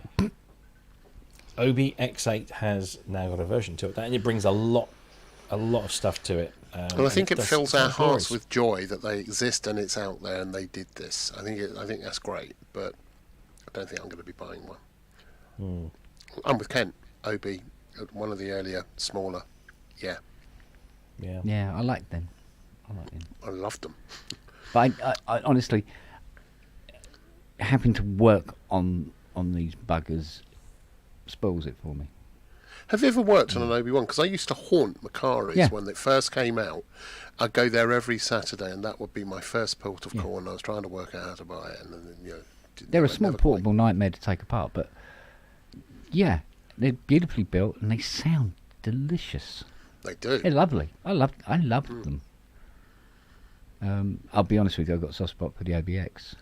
OB-X8 has now got a version to it, and it brings a lot of stuff to it. Well, I think it fills our hearts glorious. with joy that they exist and it's out there and they did this. I think that's great, but I don't think I'm going to be buying one. I'm with Kent. OB, one of the earlier, smaller. Yeah, Yeah, I like them. I loved them. But I honestly, having to work on these buggers spoils it for me. Have you ever worked on an OB-1? Because I used to haunt Macari's when it first came out. I'd go there every Saturday, and that would be my first port of call. And I was trying to work out how to buy it, and then They're a small portable nightmare to take apart, but yeah, they're beautifully built and they sound delicious. They do. They're lovely. I loved them. I'll be honest with you, I've got a soft spot for the OB-X.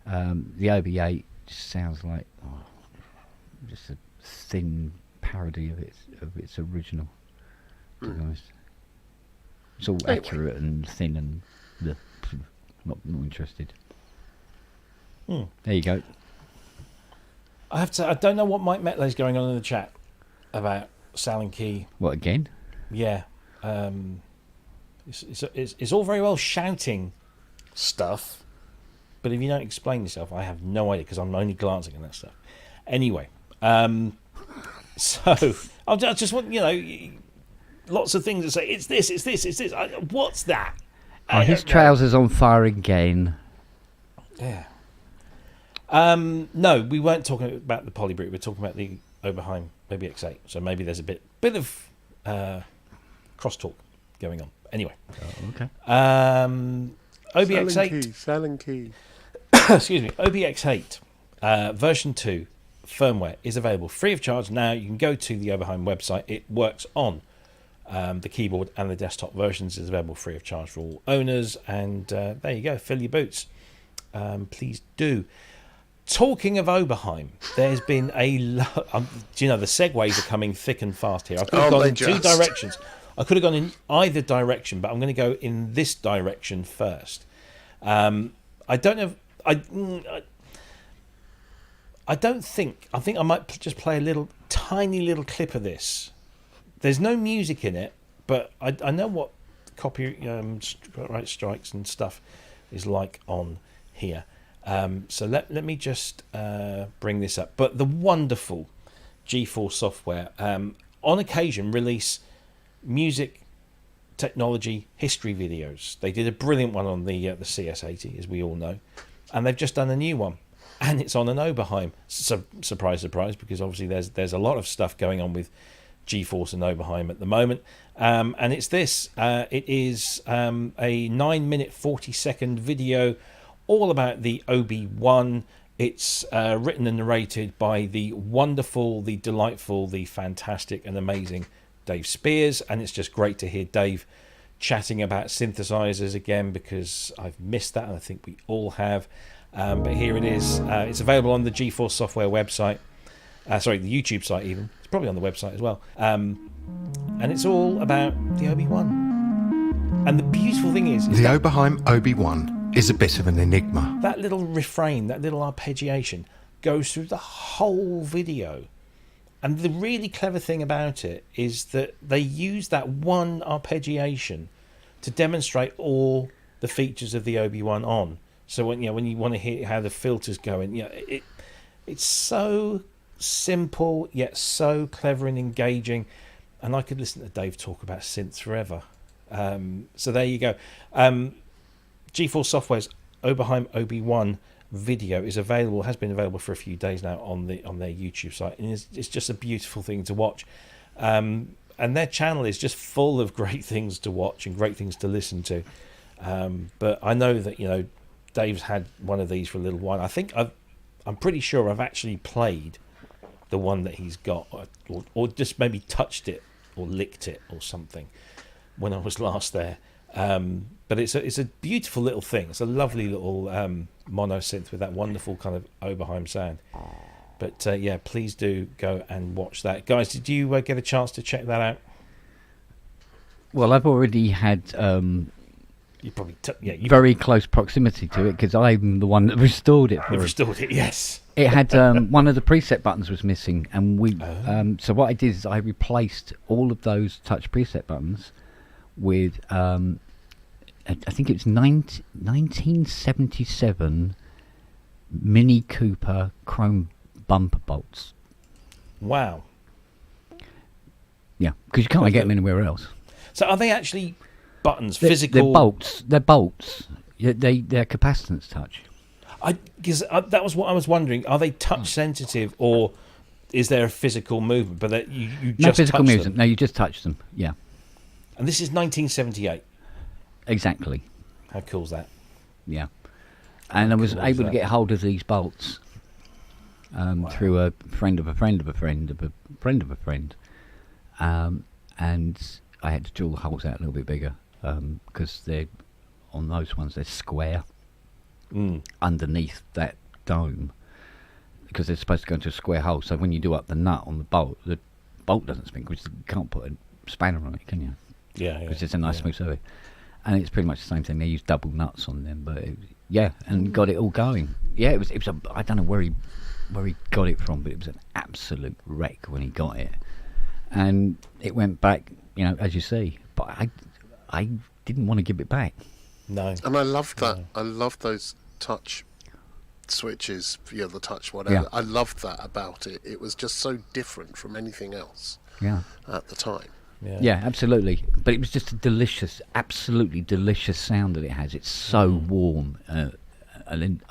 The OB-8 just sounds like just a thin parody of its original. To be honest, it's all accurate and thin and not interested. There you go. I have to. I don't know what Mike Metlay's going on in the chat about Sal and Key. What again? Yeah, it's all very well shouting stuff, but if you don't explain yourself, I have no idea because I'm only glancing at that stuff. Anyway, so I just want lots of things to say. It's this. What's that? His trousers on fire again. Yeah. No, we weren't talking about the PolyBrute. We're talking about the Oberheim OB-X8. So maybe there's a bit of crosstalk going on. Anyway. Okay. OB-X8. Sal and Key. Excuse me. OB-X8 version 2 firmware is available free of charge now. You can go to the Oberheim website. It works on the keyboard and the desktop versions. Is available free of charge for all owners. And there you go. Fill your boots. Please do. Talking of Oberheim, there's been a lot. The segues are coming thick and fast here. I could have gone in two directions. I could have gone in either direction, but I'm going to go in this direction first. I don't know. I don't think. I think I might just play a tiny little clip of this. There's no music in it, but I know what copyright strikes and stuff is like on here. So let me just bring this up. But the wonderful G4 software on occasion release music technology history videos. They did a brilliant one on the CS80, as we all know, and they've just done a new one, and it's on an Oberheim. So, surprise, surprise, because obviously there's a lot of stuff going on with GeForce and Oberheim at the moment. And it's this. It is a 9-minute 40-second video all about the OB-1. It's written and narrated by the wonderful, the delightful, the fantastic and amazing Dave Spears. And it's just great to hear Dave chatting about synthesizers again, because I've missed that, and I think we all have. But here it is. It's available on the GeForce Software website. Sorry, the YouTube site even. It's probably on the website as well. And it's all about the OB-1. And the beautiful thing is the Oberheim OB-1 is a bit of an enigma. That little refrain, that little arpeggiation, goes through the whole video. And the really clever thing about it is that they use that one arpeggiation to demonstrate all the features of the OB-1 on. So when you want to hear how the filters go in, it's so simple yet so clever and engaging. And I could listen to Dave talk about synths forever. So there you go. GeForce Software's Oberheim OB-1 video is available, has been available for a few days now on their YouTube site, and it's just a beautiful thing to watch. And their channel is just full of great things to watch and great things to listen to. But I know that Dave's had one of these for a little while. I think I'm pretty sure I've actually played the one that he's got, or just maybe touched it or licked it or something when I was last there. But it's a beautiful little thing. It's a lovely little mono synth with that wonderful kind of Oberheim sound. But please do go and watch that, guys. Did you get a chance to check that out? Well, I've already had you probably very close proximity to it, because I'm the one that restored it for him. Restored it, yes. It had one of the preset buttons was missing, and we so what I did is I replaced all of those touch preset buttons with I think it's 1977 Mini Cooper chrome bumper bolts. Wow. Yeah, because you can't get them anywhere else. So are they actually buttons, physical? They're bolts. They're bolts. They're capacitance touch. Because that was what I was wondering. Are they touch sensitive, or is there a physical movement? But that you just no physical touch movement. them? No, you just touch them. Yeah. And this is 1978. Exactly. How cool is that? Yeah. And I was able to get hold of these bolts through a friend of a friend of a friend of a friend of a friend. And I had to drill the holes out a little bit bigger, because they're on those ones, they're square underneath that dome, because they're supposed to go into a square hole. So when you do up the nut on the bolt doesn't spin, because you can't put a spanner on it, can you? Yeah. Because it's a nice smooth surface. And it's pretty much the same thing. They use double nuts on them, but and got it all going. Yeah, it was I don't know where he got it from, but it was an absolute wreck when he got it, and it went back, as you see. But I didn't want to give it back. No. And I loved that. I loved those touch switches, the touch whatever. Yeah. I loved that about it. It was just so different from anything else at the time. Yeah, absolutely. But it was just a delicious, absolutely delicious sound that it has. It's so warm. I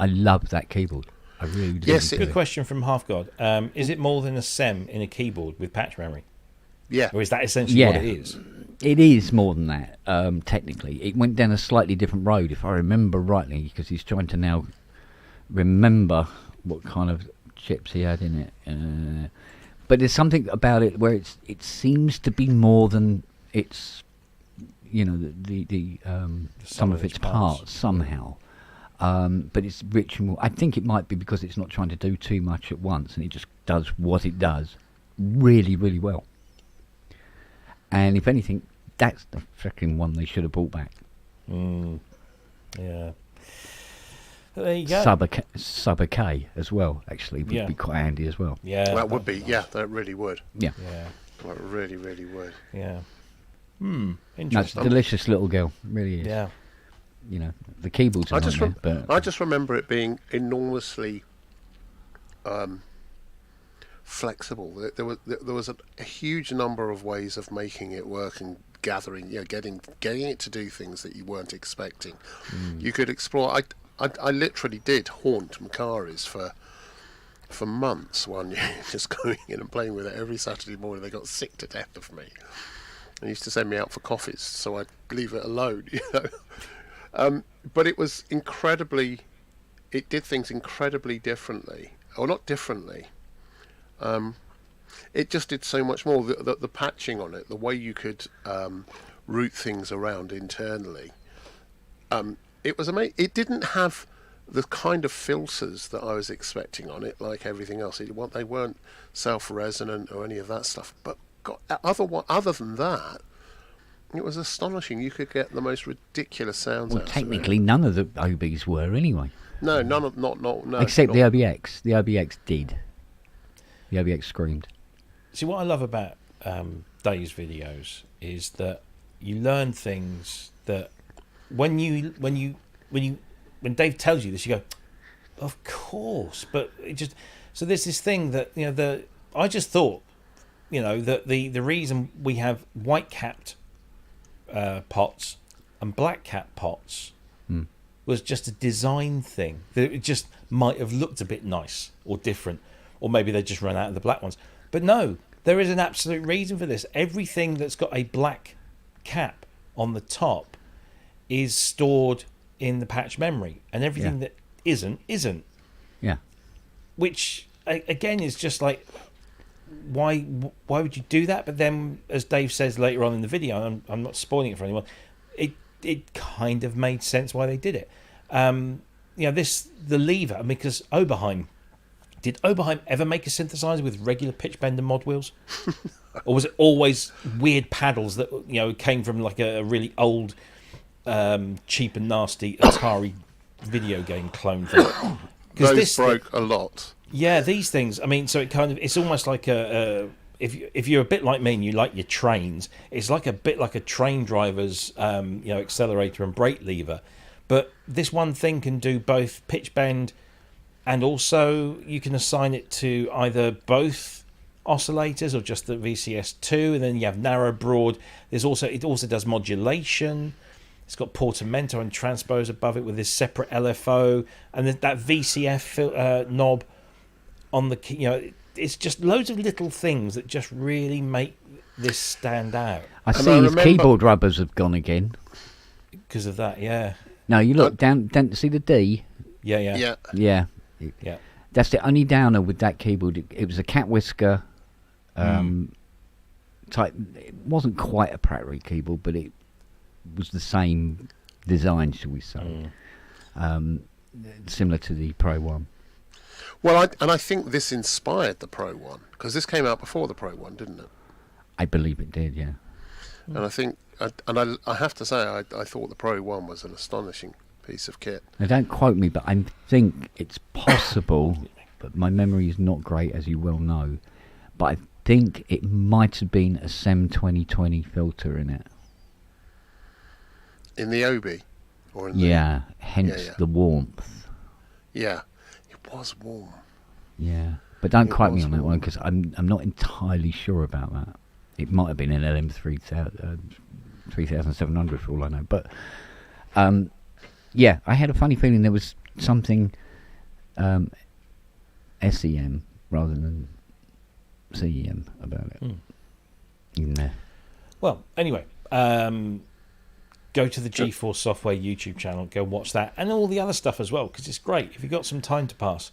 love that keyboard. I really do. Yes, Good question from Half God. Is it more than a SEM in a keyboard with patch memory? Yeah. Or is that essentially what it is? It is more than that, technically. It went down a slightly different road, if I remember rightly, because he's trying to now remember what kind of chips he had in it. But there's something about it where it seems to be more than its, the some of its parts somehow. But it's rich and more. I think it might be because it's not trying to do too much at once, and it just does what it does really, really well. And if anything, that's the freaking one they should have brought back. Yeah. There you go. Sub a K as well, actually, would be quite handy as well. Yeah. That would be, that really would. Yeah. That really, really would. Yeah. No, it's Interesting. a delicious little girl, really is. Yeah. The keyboards are but I just remember it being enormously flexible. There was a huge number of ways of making it work and gathering, getting it to do things that you weren't expecting. You could explore. I literally did haunt Macari's for for months one year, just going in and playing with it every Saturday morning. They got sick to death of me. They used to send me out for coffees, so I'd leave it alone, you know. But it was incredibly, it did things incredibly differently. Or not differently. It just did so much more. The patching on it, the way you could route things around internally. It was amazing. It didn't have the kind of filters that I was expecting on it, like everything else. They weren't self-resonant or any of that stuff. But other than that, it was astonishing. You could get the most ridiculous sounds out of it. Technically, none of the OBs were anyway. No, none of no. Except the OB-X. The OB-X did. The OB-X screamed. See, what I love about Dave's videos is that you learn things that when Dave tells you this, you go, of course. But it just, so there's this thing that, you know, I just thought, you know, that the reason we have white capped pots and black capped pots was just a design thing. That it just might have looked a bit nice or different, or maybe they just run out of the black ones. But no, there is an absolute reason for this. Everything that's got a black cap on the top is stored in the patch memory, and everything that isn't. Yeah. Which again is just like, why would you do that? But then, as Dave says later on in the video, I'm not spoiling it for anyone, it kind of made sense why they did it. You know, the lever, I mean, because did Oberheim ever make a synthesizer with regular pitch bend and mod wheels? Or was it always weird paddles that, you know, came from like a really old, cheap and nasty Atari video game clone thing? Those broke a lot. Yeah, these things. I mean, so it's almost like if you're a bit like me and you like your trains, it's like a bit like a train driver's you know, accelerator and brake lever. But this one thing can do both pitch bend, and also you can assign it to either both oscillators or just the VCS2, and then you have narrow broad. It also does modulation. It's got portamento and transpose above it with this separate LFO, and then that VCF knob on the, you know, it's just loads of little things that just really make this stand out. I see his keyboard rubbers have gone again. Because of that, yeah. No, you look down, see the D? Yeah. That's the only downer with that keyboard. It was a cat whisker type. It wasn't quite a Pratt-Reed keyboard, but it was the same design, shall we say. Similar to the Pro 1. Well, I think this inspired the Pro 1, because this came out before the Pro 1, didn't it? I believe it did, yeah. And I think, I have to say, I thought the Pro 1 was an astonishing piece of kit. Now, don't quote me, but I think it's possible, but my memory is not great, as you well know, but I think it might have been a SEM 2020 filter in it. In the OB? Or in hence the warmth. Yeah, it was warm. Yeah, but don't quote me on that one, because I'm not entirely sure about that. It might have been an LM 3700 for all I know, but yeah, I had a funny feeling there was something SEM rather than CEM about it in there. Well, anyway, go to the G4 Software YouTube channel, go watch that, and all the other stuff as well, because it's great. If you've got some time to pass,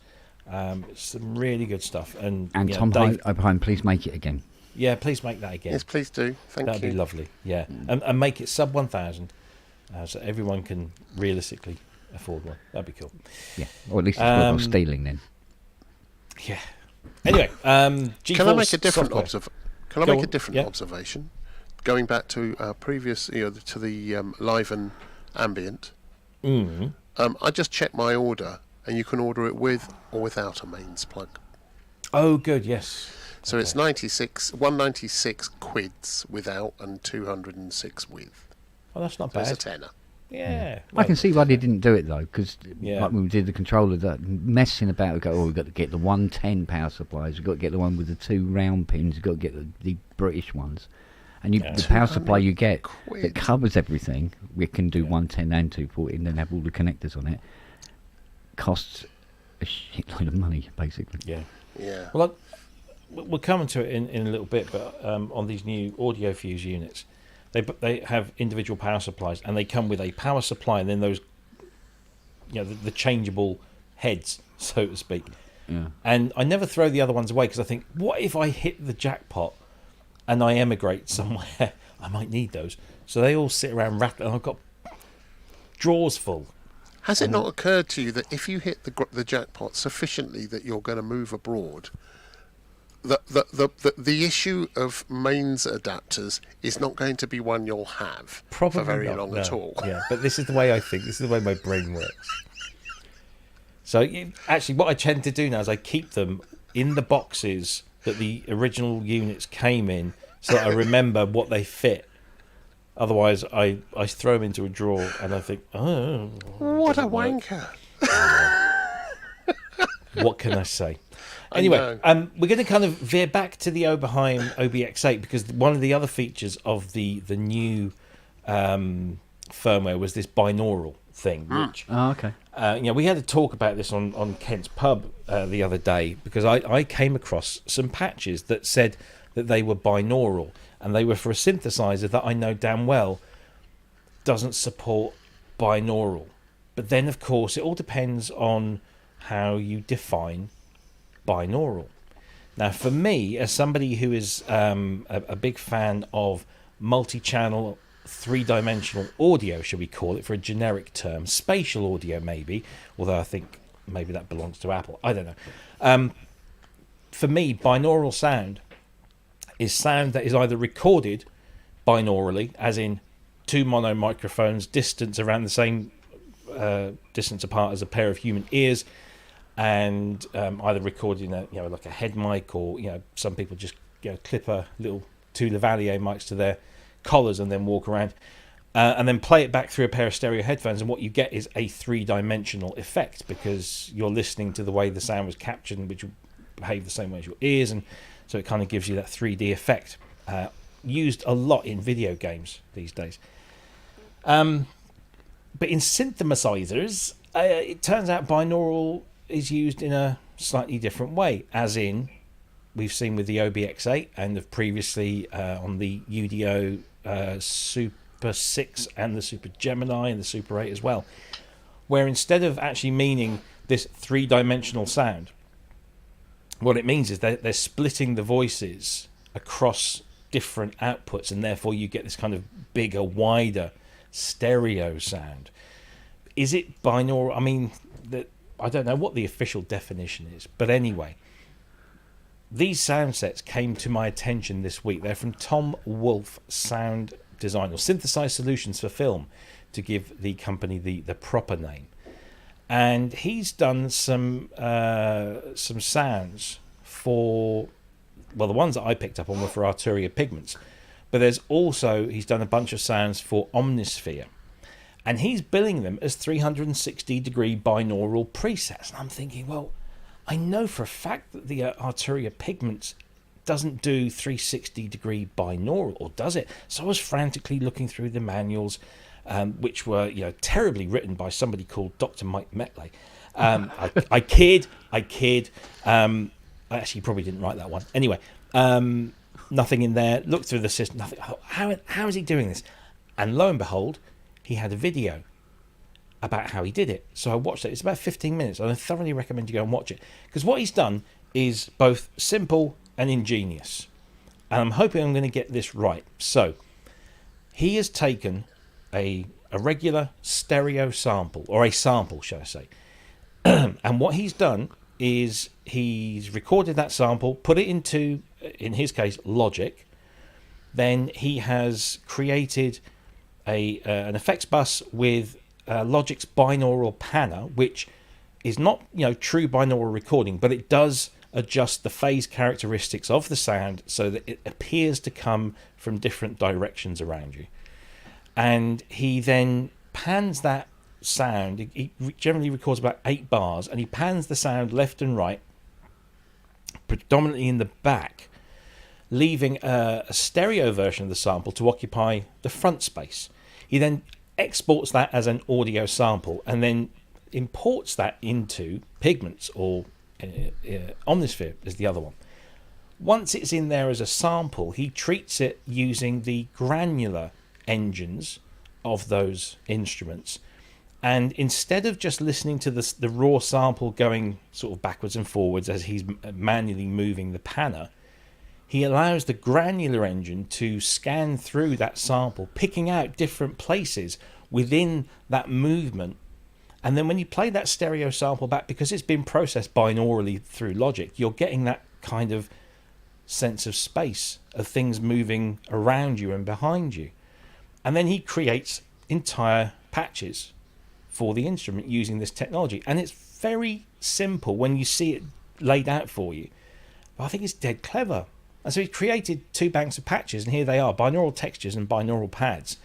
it's some really good stuff. And Tom Oberheim, please make it again. Yeah, please make that again. Yes, please do. Thank you. That'd be lovely. Yeah, and make it sub 1,000, so everyone can realistically afford one. That'd be cool. Yeah, or at least it's worth stealing then. Yeah. Anyway, G4 Can I make a different software. observation? Going back to previous, to the Live and Ambient. I just checked my order, and you can order it with or without a mains plug. Oh, good. Yes. So it's 196 quids without and 206 with. Oh, that's not so bad. It's a tenner. Yeah. I can see why they didn't do it though, because like when we did the controller, that messing about, we go, we've got to get the 110 power supplies, we've got to get the one with the 2 round pins, we've got to get the British ones. And the power supply you get that covers everything, we can do 110 and 240 and then have all the connectors on it, costs a shitload of money, basically. Yeah. Yeah. Well, we'll come into it in a little bit, but on these new AudioFuse units, they have individual power supplies, and they come with a power supply and then those, the changeable heads, so to speak. Yeah. And I never throw the other ones away because I think, what if I hit the jackpot and I emigrate somewhere? I might need those. So they all sit around rattling. I've got drawers full. Has it not occurred to you that if you hit the jackpot sufficiently that you're going to move abroad, the issue of mains adapters is not going to be one you'll have Probably for very not, long no. at all? Yeah, but this is the way I think. This is the way my brain works. So actually, what I tend to do now is I keep them in the boxes that the original units came in, so that I remember what they fit. Otherwise, I throw them into a drawer and I think, oh, What a wanker! what can I say? Anyway, we're going to kind of veer back to the Oberheim OB-X8 because one of the other features of the new firmware was this binaural thing, which okay. We had a talk about this on Kent's Pub the other day because I came across some patches that said that they were binaural, and they were for a synthesizer that I know damn well doesn't support binaural. But then, of course, it all depends on how you define binaural. Now, for me, as somebody who is a big fan of multi-channel, three-dimensional audio, shall we call it, for a generic term, spatial audio maybe, although I think maybe that belongs to Apple, I don't know. For me, binaural sound is sound that is either recorded binaurally, as in two mono microphones distance around the same distance apart as a pair of human ears, and either recording like a head mic, or some people just clip a little two lavalier mics to their collars and then walk around and then play it back through a pair of stereo headphones, and what you get is a three-dimensional effect because you're listening to the way the sound was captured, which will behave the same way as your ears, and so it kind of gives you that 3D effect, used a lot in video games these days. But in synthesizers, it turns out binaural is used in a slightly different way, as in we've seen with the OB-X8 and have previously on the UDO Super 6 and the Super Gemini and the Super 8 as well, where instead of actually meaning this three-dimensional sound, what it means is they're splitting the voices across different outputs, and therefore you get this kind of bigger, wider stereo sound. Is it binaural? I mean, I don't know what the official definition is, but anyway, these sound sets came to my attention this week. They're from Tom Wolfe Sound Design, or Synthesized Solutions for Film, to give the company the proper name. And he's done some sounds for, well, the ones that I picked up on were for Arturia Pigments, but he's done a bunch of sounds for Omnisphere, and he's billing them as 360-degree binaural presets. And I'm thinking, well, I know for a fact that the Arturia Pigments doesn't do 360-degree binaural, or does it? So I was frantically looking through the manuals, which were terribly written by somebody called Dr. Mike Metley. I kid. I actually probably didn't write that one. Anyway, nothing in there. Looked through the system. Nothing. How is he doing this? And lo and behold, he had a video about how he did it. So I watched it. It's about 15 minutes, and I thoroughly recommend you go and watch it, because what he's done is both simple and ingenious. And I'm hoping I'm going to get this right. So he has taken a regular stereo sample, or a sample, shall I say. And what he's done is he's recorded that sample, put it into, in his case, Logic. Then he has created an effects bus with Logic's binaural panner, which is not true binaural recording, but it does adjust the phase characteristics of the sound so that it appears to come from different directions around you. And he then pans that sound. He generally records about 8 bars, and he pans the sound left and right, predominantly in the back, leaving a stereo version of the sample to occupy the front space. He then exports that as an audio sample, and then imports that into Pigments, or Omnisphere is the other one. Once it's in there as a sample, he treats it using the granular engines of those instruments, and instead of just listening to the raw sample going sort of backwards and forwards as he's manually moving the panner, he allows the granular engine to scan through that sample, picking out different places within that movement. And then when you play that stereo sample back, because it's been processed binaurally through Logic, you're getting that kind of sense of space, of things moving around you and behind you. And then he creates entire patches for the instrument using this technology. And it's very simple when you see it laid out for you. But I think it's dead clever. And so he created 2 banks of patches, and here they are, binaural textures and binaural pads.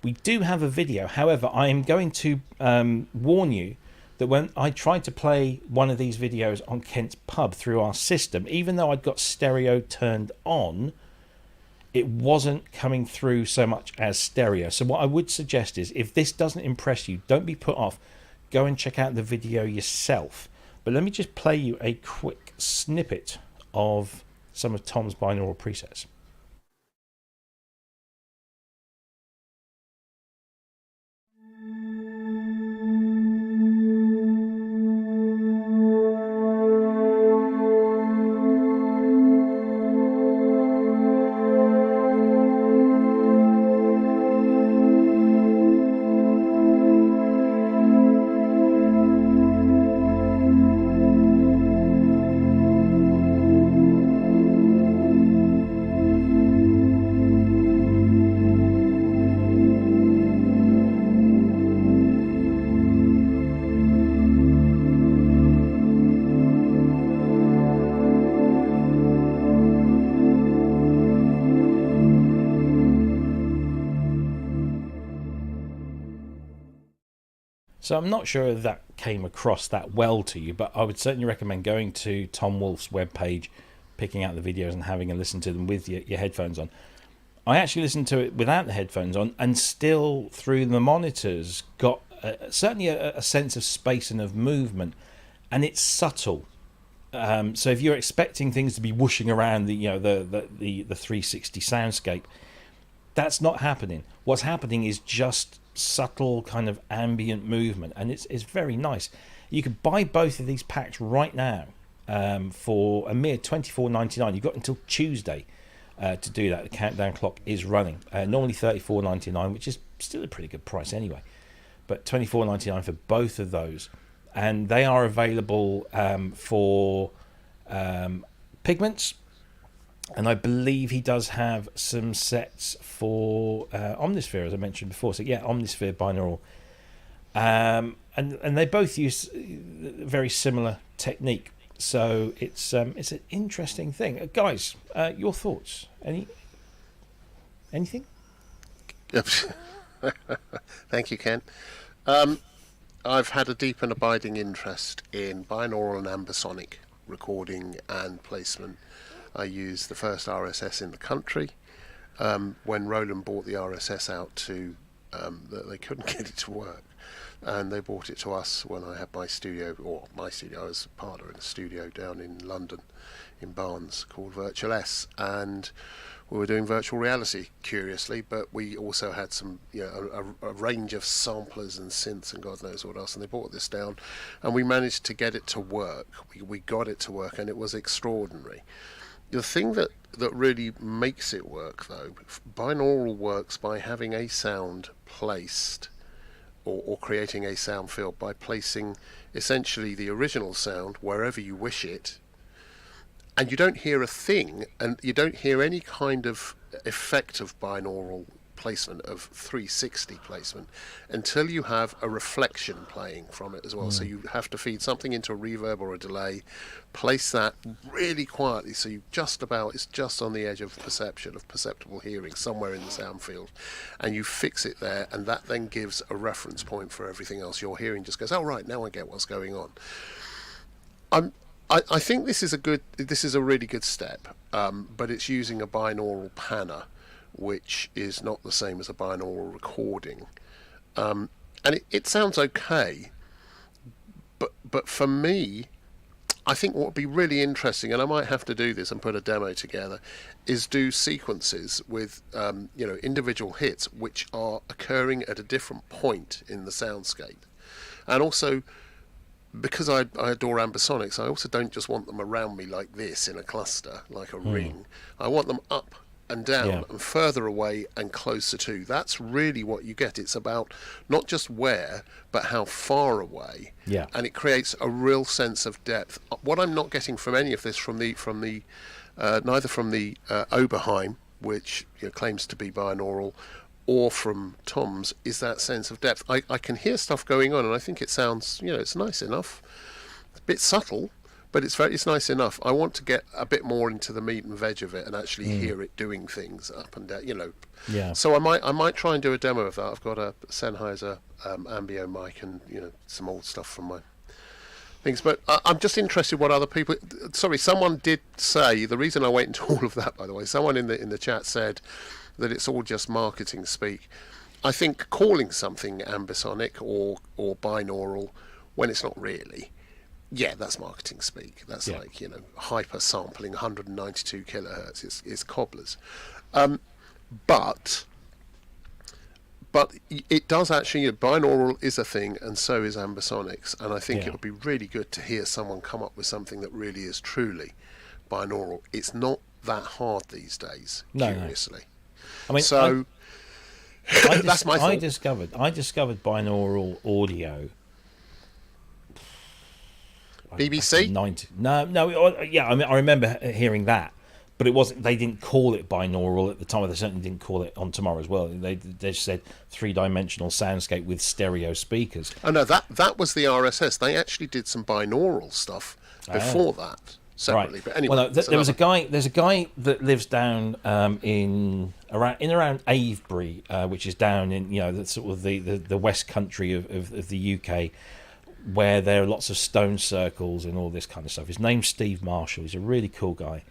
We do have a video. However, I am going to warn you that when I tried to play one of these videos on Kent's Pub through our system, even though I'd got stereo turned on, it wasn't coming through so much as stereo. So what I would suggest is, if this doesn't impress you, don't be put off. Go and check out the video yourself. But let me just play you a quick snippet of some of Tom's binaural presets. So I'm not sure if that came across that well to you, but I would certainly recommend going to Tom Wolfe's webpage, picking out the videos and having a listen to them with your headphones on. I actually listened to it without the headphones on, and still through the monitors got certainly a sense of space and of movement, and it's subtle. So if you're expecting things to be whooshing around the 360 soundscape, that's not happening. What's happening is just subtle kind of ambient movement, and it's very nice. You can buy both of these packs right now for a mere $24.99. You've got until Tuesday to do that. The countdown clock is running. Normally $34.99, which is still a pretty good price anyway, but $24.99 for both of those, and they are available for Pigments. And I believe he does have some sets for Omnisphere, as I mentioned before. So yeah, Omnisphere binaural, and they both use very similar technique. So it's an interesting thing, guys. Your thoughts? Anything? Thank you, Ken. I've had a deep and abiding interest in binaural and ambisonic recording and placement. I used the first RSS in the country. When Roland bought the RSS out to, they couldn't get it to work, and they brought it to us when I had my studio, I was a partner in a studio down in London, in Barnes, called Virtual S, and we were doing virtual reality, curiously, but we also had some, a range of samplers and synths and God knows what else, and they brought this down, and we managed to get it to work. We got it to work, and it was extraordinary. The thing that really makes it work, though, binaural works by having a sound placed, or creating a sound field by placing essentially the original sound wherever you wish it, and you don't hear a thing, and you don't hear any kind of effect of binaural placement, of 360 placement, until you have a reflection playing from it as well. So you have to feed something into a reverb or a delay, place that really quietly, so it's just on the edge of perception, of perceptible hearing, somewhere in the sound field, and you fix it there, and that then gives a reference point for everything else. Your hearing just goes, oh right, now I get what's going on. I think this is a really good step, but it's using a binaural panner, which is not the same as a binaural recording, and it sounds okay, But for me, I think what would be really interesting, and I might have to do this and put a demo together, is do sequences with individual hits which are occurring at a different point in the soundscape. And also, because I adore ambisonics, I also don't just want them around me like this in a cluster, like a ring. I want them up and down and further away and closer to. That's really what you get. It's about not just where, but how far away. Yeah. And it creates a real sense of depth. What I'm not getting from any of this neither from the Oberheim, which claims to be binaural, or from Tom's, is that sense of depth. I can hear stuff going on, and I think it sounds, it's nice enough. It's a bit subtle, but it's nice enough. I want to get a bit more into the meat and veg of it and actually hear it doing things up and down, Yeah. So I might try and do a demo of that. I've got a Sennheiser Ambient mic and some old stuff from my things, but I'm just interested what other people. Sorry, someone did say, the reason I went into all of that, by the way, someone in the chat said that it's all just marketing speak. I think calling something ambisonic or binaural when it's not really, that's marketing speak. That's like hyper sampling 192 kilohertz. It's cobblers, but it does actually. Binaural is a thing, and so is ambisonics. And I think it would be really good to hear someone come up with something that really is truly binaural. It's not that hard these days. Curiously. I mean, so that's my thought. I discovered binaural audio. BBC? I remember hearing that, but it wasn't. They didn't call it binaural at the time. They certainly didn't call it on Tomorrow as well. They just said 3-dimensional soundscape with stereo speakers. Oh no, that was the RSS. They actually did some binaural stuff before that. Separately, right. But anyway, well, there's a guy that lives down in around Avebury, which is down in the sort of the west country of the UK, where there are lots of stone circles and all this kind of stuff. His name's Steve Marshall. He's a really cool guy,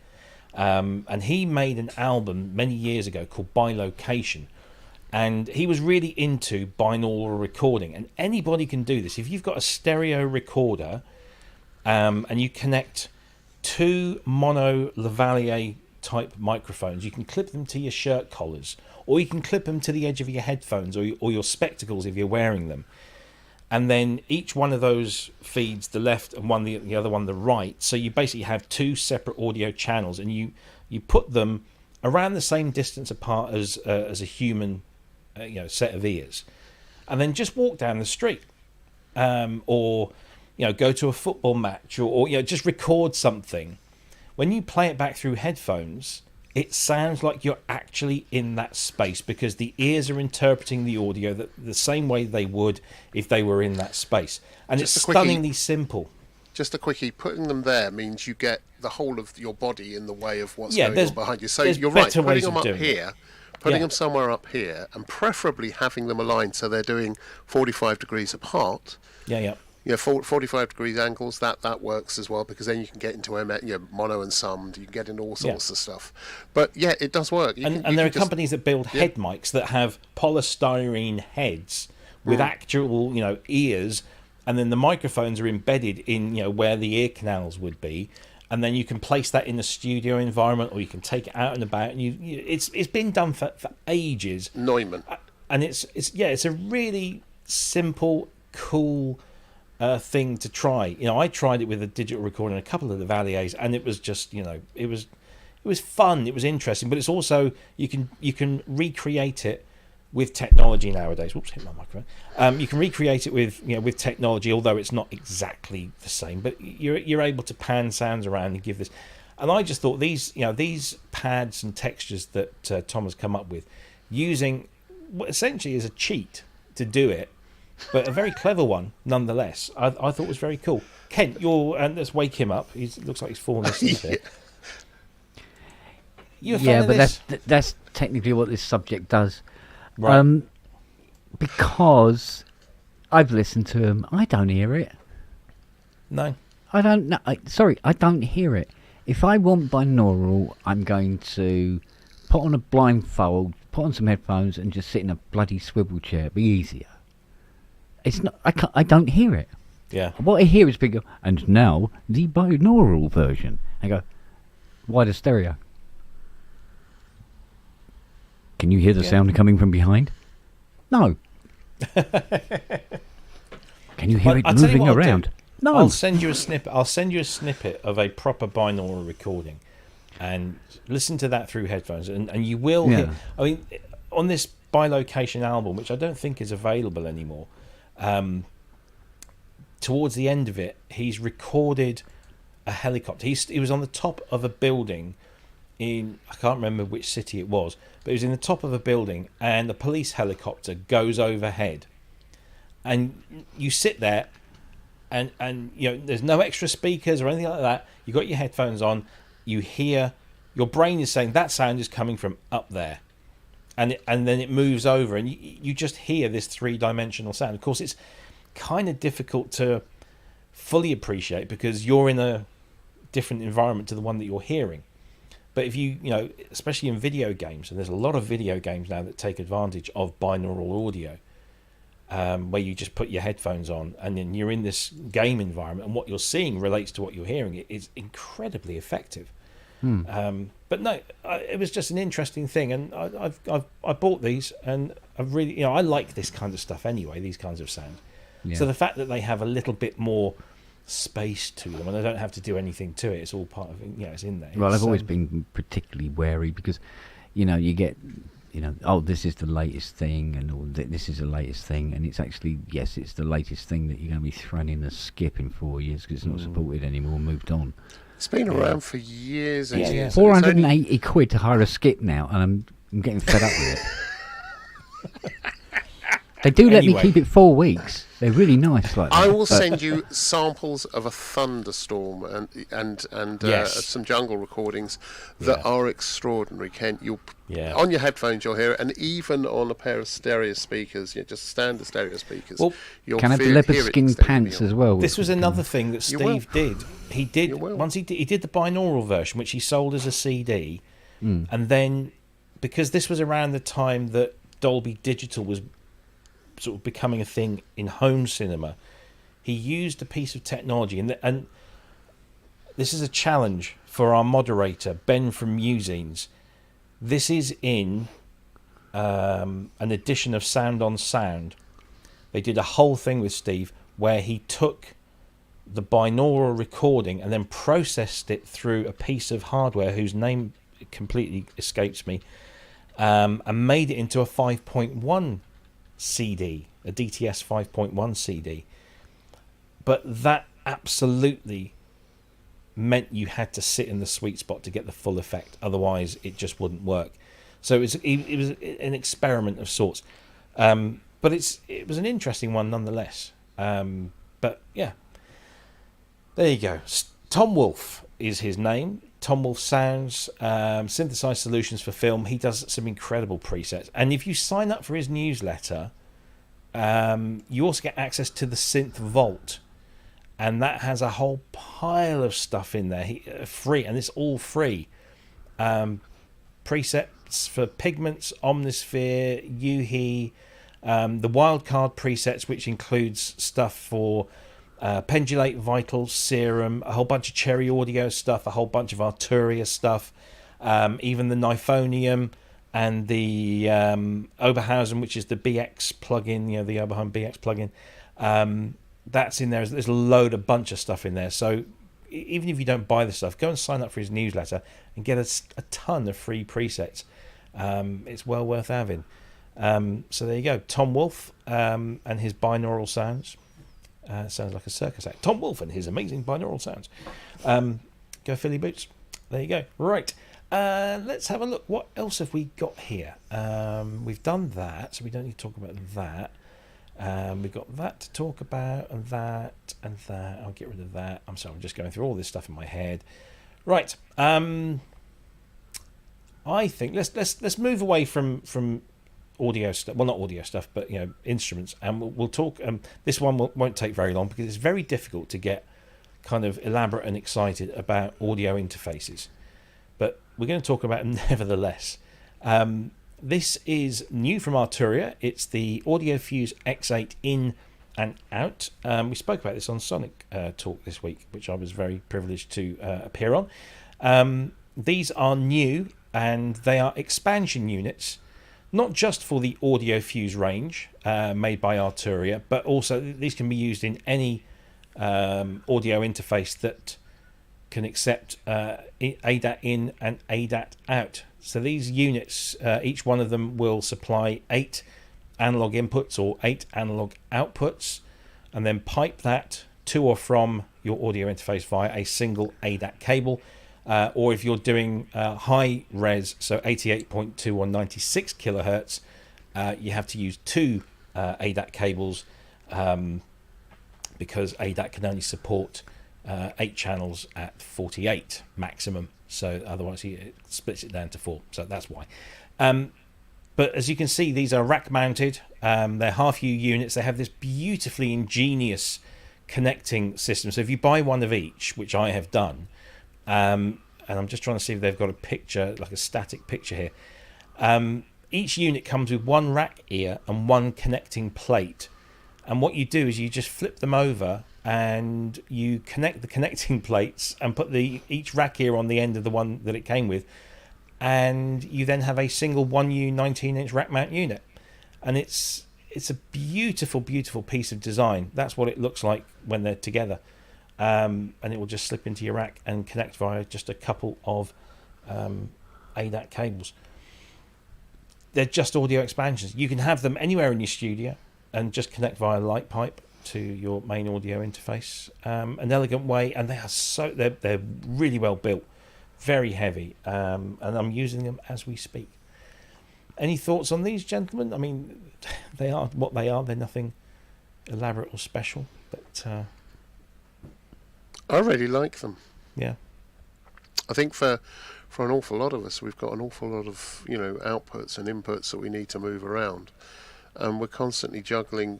and he made an album many years ago called Bilocation, and he was really into binaural recording. And anybody can do this if you've got a stereo recorder, and you connect 2 mono lavalier type microphones. You can clip them to your shirt collars, or you can clip them to the edge of your headphones or your spectacles if you're wearing them. And then each one of those feeds the left and the other one the right. So you basically have 2 separate audio channels, and you put them around the same distance apart as a human set of ears, and then just walk down the street, or go to a football match, or just record something. When you play it back through headphones, it sounds like you're actually in that space, because the ears are interpreting the audio the same way they would if they were in that space. And it's stunningly simple. Just a quickie, putting them there means you get the whole of your body in the way of what's going on behind you. So you're right, putting them up here, putting them somewhere up here, and preferably having them aligned so they're doing 45 degrees apart. 45 degrees angles, that works as well, because then you can get into mono and summed, you can get into all sorts of stuff. But it does work. And there are companies that build head mics that have polystyrene heads with actual ears, and then the microphones are embedded in where the ear canals would be, and then you can place that in a studio environment, or you can take it out and about, and it's been done for ages. Neumann. And it's a really simple, cool thing to try. I tried it with a digital recorder and a couple of the lavaliers, and it was just it was fun, it was interesting, but it's also you can recreate it with technology nowadays. Whoops, hit my microphone. You can recreate it with technology, although it's not exactly the same, but you're able to pan sounds around and give this. And I just thought these pads and textures that Tom has come up with, using what essentially is a cheat to do it, but a very clever one nonetheless. I thought was very cool. Kent, let's wake him up. He looks like he's fallen asleep here. You a fan of this? That's technically what this subject does. Right. Because I've listened to him, I don't hear it. No. I don't know. I don't hear it. If I want binaural, I'm going to put on a blindfold, put on some headphones, and just sit in a bloody swivel chair. It'd be easier. It's not. I don't hear it. Yeah. What I hear is bigger, and now the binaural version. I go, wider stereo. Can you hear the sound coming from behind? No. Can you hear it I'll tell you moving what I'll around? do. No. I'll send you a snippet. I'll send you a snippet of a proper binaural recording, and listen to that through headphones, and you will hear. I mean, on this bilocation album, which I don't think is available anymore, towards the end of it, he's recorded a helicopter. He was on the top of a building in, I can't remember which city it was, but it was in the top of a building, and the police helicopter goes overhead, and you sit there. And you know, there's no extra speakers or anything like that. You got your headphones on. You hear, your brain is saying that sound is coming from up there, and then it moves over, and you just hear this 3-dimensional sound. Of course, it's kind of difficult to fully appreciate because you're in a different environment to the one that you're hearing. But if you know, especially in video games, and there's a lot of video games now that take advantage of binaural audio. Where you just put your headphones on and then you're in this game environment and what you're seeing relates to what you're hearing. It is incredibly effective. But no, it was just an interesting thing, and I bought these, and I really, you know, I like this kind of stuff anyway, these kinds of sound. So the fact that they have a little bit more space to them and they don't have to do anything to it, it's all part of it, you know, it's in there. Well, I've always been particularly wary because, you know, you get, you know, oh, this is the latest thing, and this is the latest thing, and it's actually, yes, it's the latest thing that you're going to be thrown in a skip in 4 years because it's not supported anymore, moved on. It's been around for years and years. 480 quid to hire a skip now, and I'm getting fed up with it. They do let me keep it 4 weeks. They're really nice like that. I will send you samples of a thunderstorm and some jungle recordings that are extraordinary, Kent. On your headphones you'll hear it, and even on a pair of stereo speakers, just standard stereo speakers. Well, you'll can I have leopard skin pants as well? This was another thing that Steve did. He did he did the binaural version, which he sold as a CD, and then because this was around the time that Dolby Digital was sort of becoming a thing in home cinema, he used a piece of technology, and this is a challenge for our moderator Ben from Musings. This is in an edition of Sound on Sound. They did a whole thing with Steve where he took the binaural recording and then processed it through a piece of hardware whose name completely escapes me, and made it into a 5.1 CD, a DTS 5.1 CD. But that absolutely meant you had to sit in the sweet spot to get the full effect, otherwise it just wouldn't work. So it was an experiment of sorts, but it was an interesting one nonetheless. But yeah, there you go. Tom Wolfe is his name. Tom Wolfe Sounds, synthesized solutions for film. He does some incredible presets, and if you sign up for his newsletter, you also get access to the Synth Vault, and that has a whole pile of stuff in there, free, and it's all free. Presets for Pigments, Omnisphere, Yuhi, the wildcard presets, which includes stuff for Pendulate, Vital, Serum, a whole bunch of Cherry Audio stuff, a whole bunch of Arturia stuff, even the Nifonium and the Oberheim, which is the BX plugin, you know, the Oberheim OB-X plugin. That's in there. There's a bunch of stuff in there. So even if you don't buy the stuff, go and sign up for his newsletter and get a ton of free presets. It's well worth having. So there you go. Tom Wolfe and his binaural sounds. Sounds like a circus act. Tom Wolfe and his amazing binaural sounds. Go Philly Boots. There you go. Right. Let's have a look. What else have we got here? We've done that, so we don't need to talk about that. We've got that to talk about, and that, and that. I'll get rid of that. I'm sorry, I'm just going through all this stuff in my head. Right. I think let's move away from audio stuff. Well, not audio stuff, but you know, instruments, and we'll talk. This one won't take very long because it's very difficult to get kind of elaborate and excited about audio interfaces. But we're going to talk about it nevertheless. This is new from Arturia. It's the AudioFuse X8 in and out. We spoke about this on Sonic Talk this week, which I was very privileged to appear on. These are new, and they are expansion units, not just for the AudioFuse range made by Arturia, but also these can be used in any audio interface that can accept ADAT in and ADAT out. So these units, each one of them will supply 8 analog inputs or 8 analog outputs, and then pipe that to or from your audio interface via a single ADAT cable. Or if you're doing high res, so 88.2 or 96 kilohertz, you have to use 2 ADAT cables, because ADAT can only support 8 channels at 48 maximum, so otherwise it splits it down to 4, so that's why. But as you can see, these are rack mounted. They're half-U units. They have this beautifully ingenious connecting system. So if you buy one of each, which I have done, and I'm just trying to see if they've got a picture, like a static picture here. Each unit comes with one rack ear and one connecting plate. And what you do is you just flip them over and you connect the connecting plates and put each rack ear on the end of the one that it came with. And you then have a single 1U 19-inch rack mount unit. And it's a beautiful, beautiful piece of design. That's what it looks like when they're together. And it will just slip into your rack and connect via just a couple of ADAT cables. They're just audio expansions. You can have them anywhere in your studio and just connect via light pipe to your main audio interface. An elegant way, and they're really well built, very heavy, and I'm using them as we speak. Any thoughts on these, gentlemen? I mean, they are what they are. They're nothing elaborate or special, but I really like them. Yeah, I think for an awful lot of us, we've got an awful lot of outputs and inputs that we need to move around, and we're constantly juggling.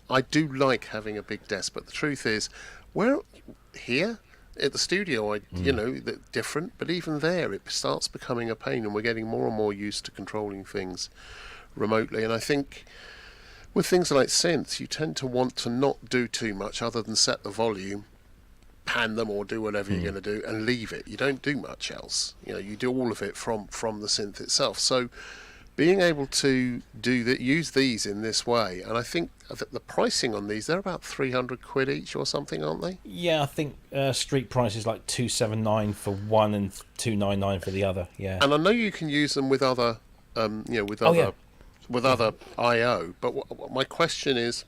I do like having a big desk, but the truth is, here at the studio, they're different, but even there, it starts becoming a pain, and we're getting more and more used to controlling things remotely. And I think with things like synths, you tend to want to not do too much other than set the volume, pan them, or do whatever you're going to do, and leave it. You don't do much else. You do all of it from the synth itself. So being able to use these in this way, and I think the pricing on these, they're about 300 quid each or something, aren't they? Yeah, I think street price is like 279 for one and 299 for the other. Yeah, and I know you can use them with other, with other I/O. But my question is,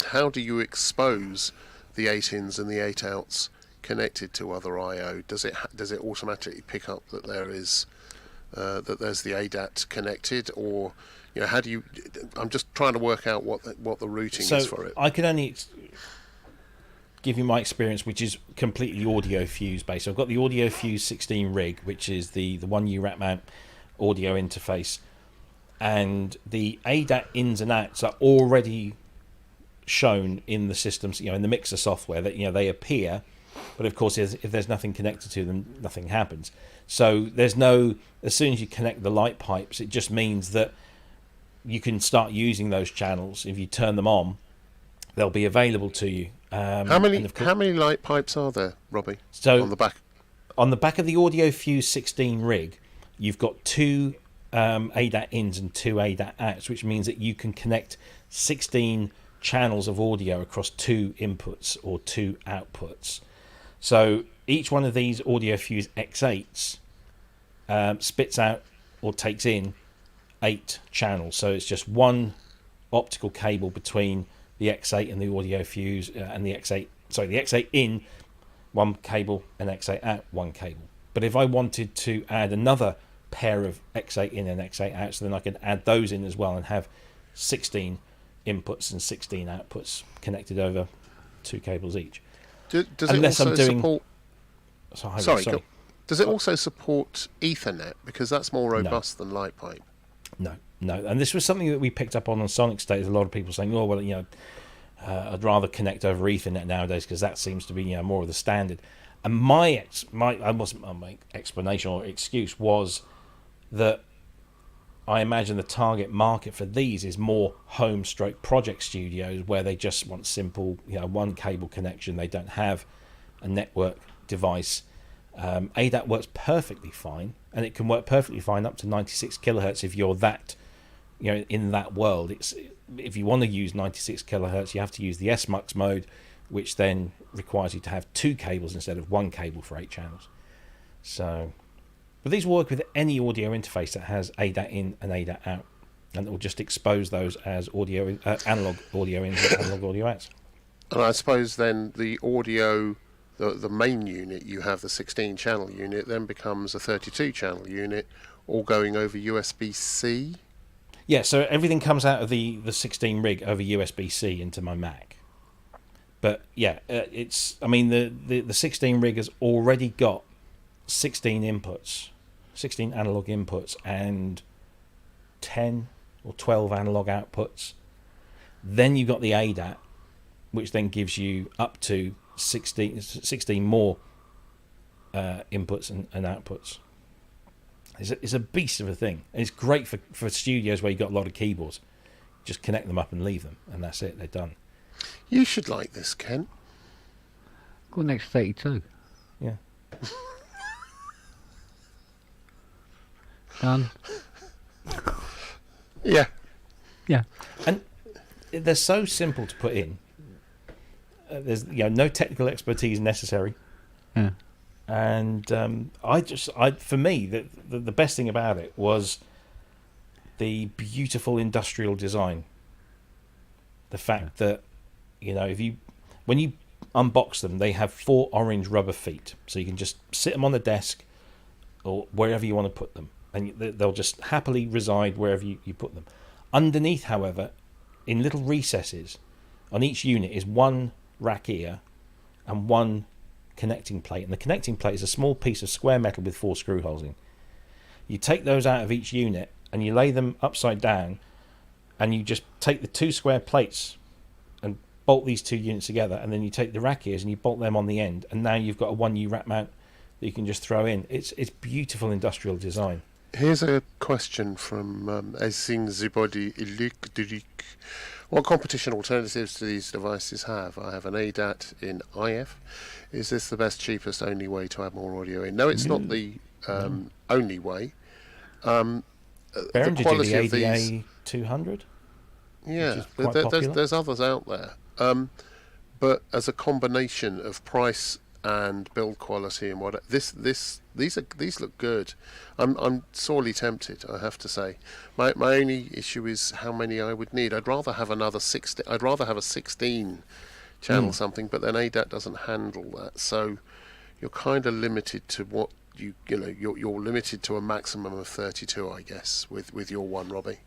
how do you expose the 8-ins and the 8-outs connected to other I/O? Does it automatically pick up that there's the ADAT connected, or how do you? I'm just trying to work out what the routing is for it. I can only give you my experience, which is completely AudioFuse based. So I've got the AudioFuse 16 rig, which is the 1U rack mount audio interface, and the ADAT ins and outs are already shown in the systems, in the mixer software, that they appear, but of course if there's nothing connected to them, nothing happens. So there's as soon as you connect the light pipes, it just means that you can start using those channels. If you turn them on, they'll be available to you. How many light pipes are there, Robbie? So on the back of the AudioFuse 16 rig, you've got 2 ADAT ins and 2 ADAT outs, which means that you can connect 16 channels of audio across 2 inputs or 2 outputs. So each one of these AudioFuse X8s spits out or takes in 8 channels. So it's just one optical cable between the X8 and the AudioFuse, and the X8 in, one cable, and X8 out, one cable. But if I wanted to add another pair of X8 in and X8 out, so then I could add those in as well and have 16 inputs and 16 outputs connected over 2 cables each. Does it also support? Sorry. Does it also support Ethernet, because that's more robust than light pipe? No. And this was something that we picked up on Sonic State. A lot of people saying, "Oh, well, I'd rather connect over Ethernet nowadays because that seems to be more of the standard." And my explanation or excuse was that I imagine the target market for these is more home stroke project studios where they just want simple, one cable connection. They don't have a network device. ADAT works perfectly fine, and it can work perfectly fine up to 96 kilohertz if you're that, in that world. If you want to use 96 kilohertz, you have to use the SMUX mode, which then requires you to have 2 cables instead of 1 cable for 8 channels. So, but these will work with any audio interface that has ADAT in and ADAT out, and it will just expose those as analog audio in and analog audio outs. And I suppose then the audio, the main unit, you have the 16-channel unit, then becomes a 32-channel unit, all going over USB-C. Yeah, so everything comes out of the 16 rig over USB-C into my Mac. But yeah, the 16 rig has already got 16 inputs, 16 analog inputs, and 10 or 12 analog outputs. Then you've got the ADAT, which then gives you up to 16 more inputs and outputs. It's a beast of a thing. It's great for studios where you've got a lot of keyboards. Just connect them up and leave them, and that's it. They're done. You should like this, Ken. Go next 32. Yeah. Done. Yeah. Yeah. And they're so simple to put in. There's no technical expertise necessary. Yeah. And for me, the best thing about it was the beautiful industrial design. The fact that, when you unbox them, they have 4 orange rubber feet, so you can just sit them on the desk or wherever you want to put them, and they'll just happily reside wherever you put them. Underneath, however, in little recesses on each unit is 1 rack ear and 1 connecting plate, and the connecting plate is a small piece of square metal with 4 screw holes in. You take those out of each unit and you lay them upside down, and you just take the 2 square plates and bolt these 2 units together, and then you take the rack ears and you bolt them on the end, and now you've got a 1U rack mount that you can just throw in. It's beautiful industrial design. Here's a question from Ezing Zibodi Ilik. What competition alternatives do these devices have? I have an ADAT in IF. Is this the best, cheapest, only way to add more audio in? No, it's not the only way. Behringer The quality do of the these, ADA 200. yeah, quite there's others out there. But as a combination of price and build quality and what these look good. I'm sorely tempted, I have to say. My only issue is how many I would need. I'd rather have another 16. I'd rather have a 16 channel something, but then ADAT doesn't handle that. So you're kind of limited to what you're limited to a maximum of 32, I guess, with your one, Robbie.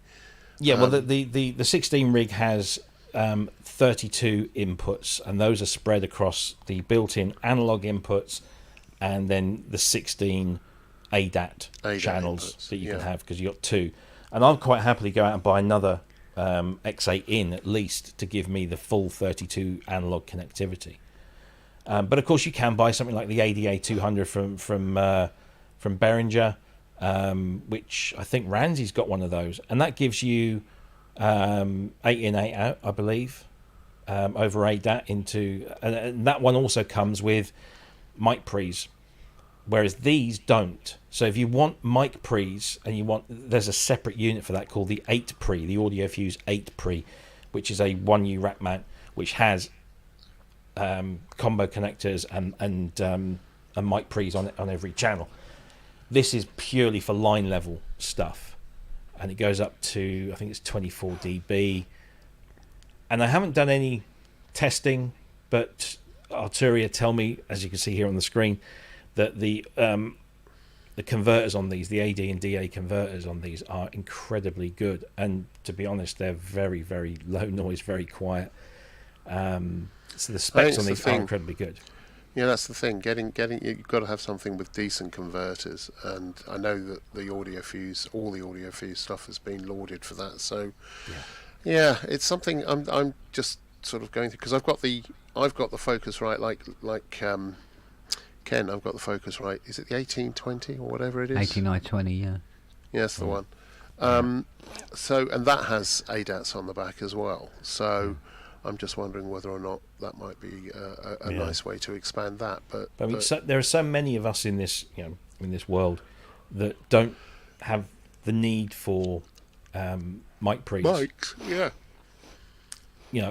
Yeah, well, the 16 rig has 32 inputs, and those are spread across the built-in analog inputs and then the 16 ADAT channels inputs, that you can have, because you've got 2. And I'll quite happily go out and buy another X8 in, at least, to give me the full 32 analog connectivity. But of course you can buy something like the ADA 200 from Behringer, which I think Ramsey's got one of those, and that gives you 8 in, 8 out, I believe, over ADAT into, and that one also comes with mic pre's, whereas these don't. So if you want mic pre's and there's a separate unit for that called the 8 pre, the AudioFuse 8 pre, which is a 1U rack mount which has combo connectors and mic pre's on every channel. This is purely for line level stuff, and it goes up to, I think it's 24 dB. And I haven't done any testing, but Arturia tell me, as you can see here on the screen, that the converters on these, the AD and DA converters on these, are incredibly good. And to be honest, they're very, very low noise, very quiet. So the specs on these are incredibly good. Yeah, that's the thing. Getting you've got to have something with decent converters, and I know that all the AudioFuse stuff has been lauded for that. So, yeah, it's something I'm just sort of going through, because I've got the Focusrite, like Ken. I've got the Focusrite. Is it the 1820 or whatever it is? 18920, yeah. Yeah, that's the one. So, and that has ADATs on the back as well. So, I'm just wondering whether or not that might be a nice way to expand that. But I mean, there are so many of us in this, in this world that don't have the need for mic pre's. mics, yeah.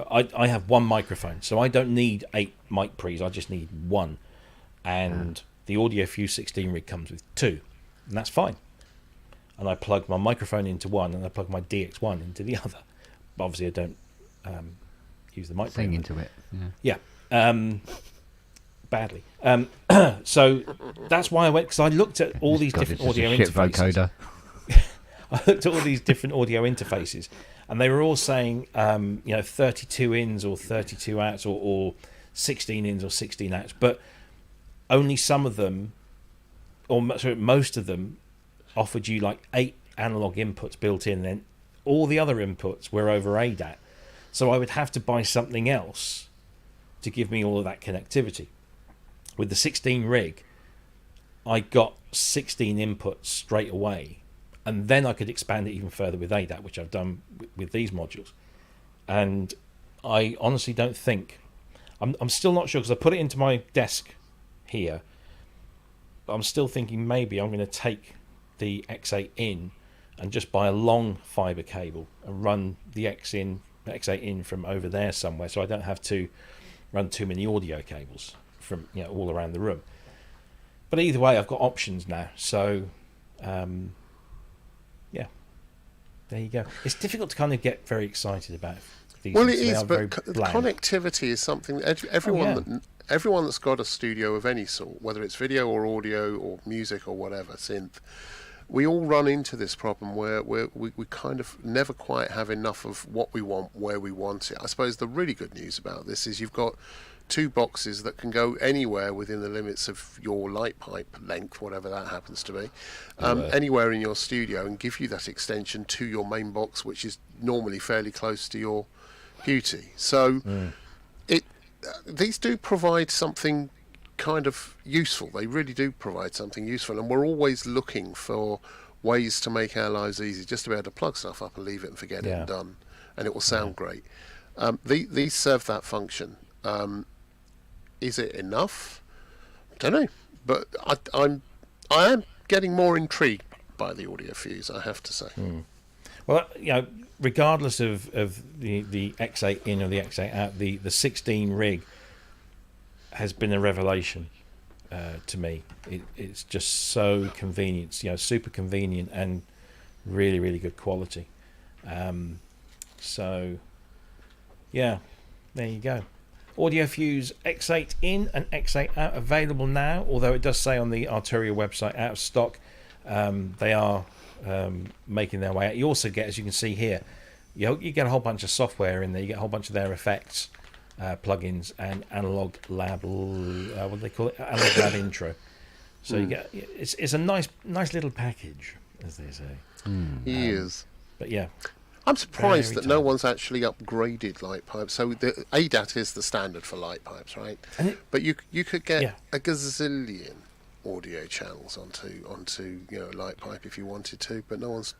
I have one microphone, so I don't need 8 mic pre's. I just need one, and the AudioFuse 16 rig comes with 2, and that's fine. And I plug my microphone into one, and I plug my DX1 into the other. But obviously, I don't use the mic pre. Sing into it. Yeah. Badly. So that's why I went, because I looked at all these different audio interfaces. Vocoder. I looked at all these different audio interfaces, and they were all saying, 32 ins or 32 outs, or 16 ins or 16 outs, but only some of them, or most of them, offered you like 8 analog inputs built in, and then all the other inputs were over ADAT. So I would have to buy something else to give me all of that connectivity. With the 16 rig, I got 16 inputs straight away, and then I could expand it even further with ADAT, which I've done with these modules. And I honestly don't think, I'm still not sure, because I put it into my desk here, but I'm still thinking maybe I'm going to take the X8 in and just buy a long fiber cable and run the X8 in from over there somewhere, so I don't have to run too many audio cables from all around the room. But either way, I've got options now, so there you go. It's difficult to kind of get very excited about these. Well, things. it They is, are very but bland. connectivity is something everyone that's got a studio of any sort, whether it's video or audio or music or whatever, synth, we all run into this problem where we kind of never quite have enough of what we want where we want it. I suppose the really good news about this is you've got 2 boxes that can go anywhere within the limits of your light pipe length, whatever that happens to be, anywhere in your studio, and give you that extension to your main box, which is normally fairly close to your beauty. So these do provide something kind of useful. They really do provide something useful, and we're always looking for ways to make our lives easy, just to be able to plug stuff up and leave it and forget it and done, and it will sound great. These serve that function. Is it enough? I don't know, but I am getting more intrigued by the AudioFuse, I have to say. Well, regardless of the X8 in or the X8 out, the 16 rig has been a revelation to me. It's just so convenient, super convenient and really, really good quality. So, yeah, there you go. AudioFuse X8 in and X8 out available now, although it does say on the Arturia website out of stock. They are making their way out. You also get, as you can see here, you get a whole bunch of software in there. You get a whole bunch of their effects, plugins, and Analog Lab, what do they call it? Analog Lab Intro. So you get it's a nice little package, as they say. He is. But yeah. I'm surprised that no one's actually upgraded light pipes. So the ADAT is the standard for light pipes, right? But you could get a gazillion audio channels onto light pipe if you wanted to, but no one's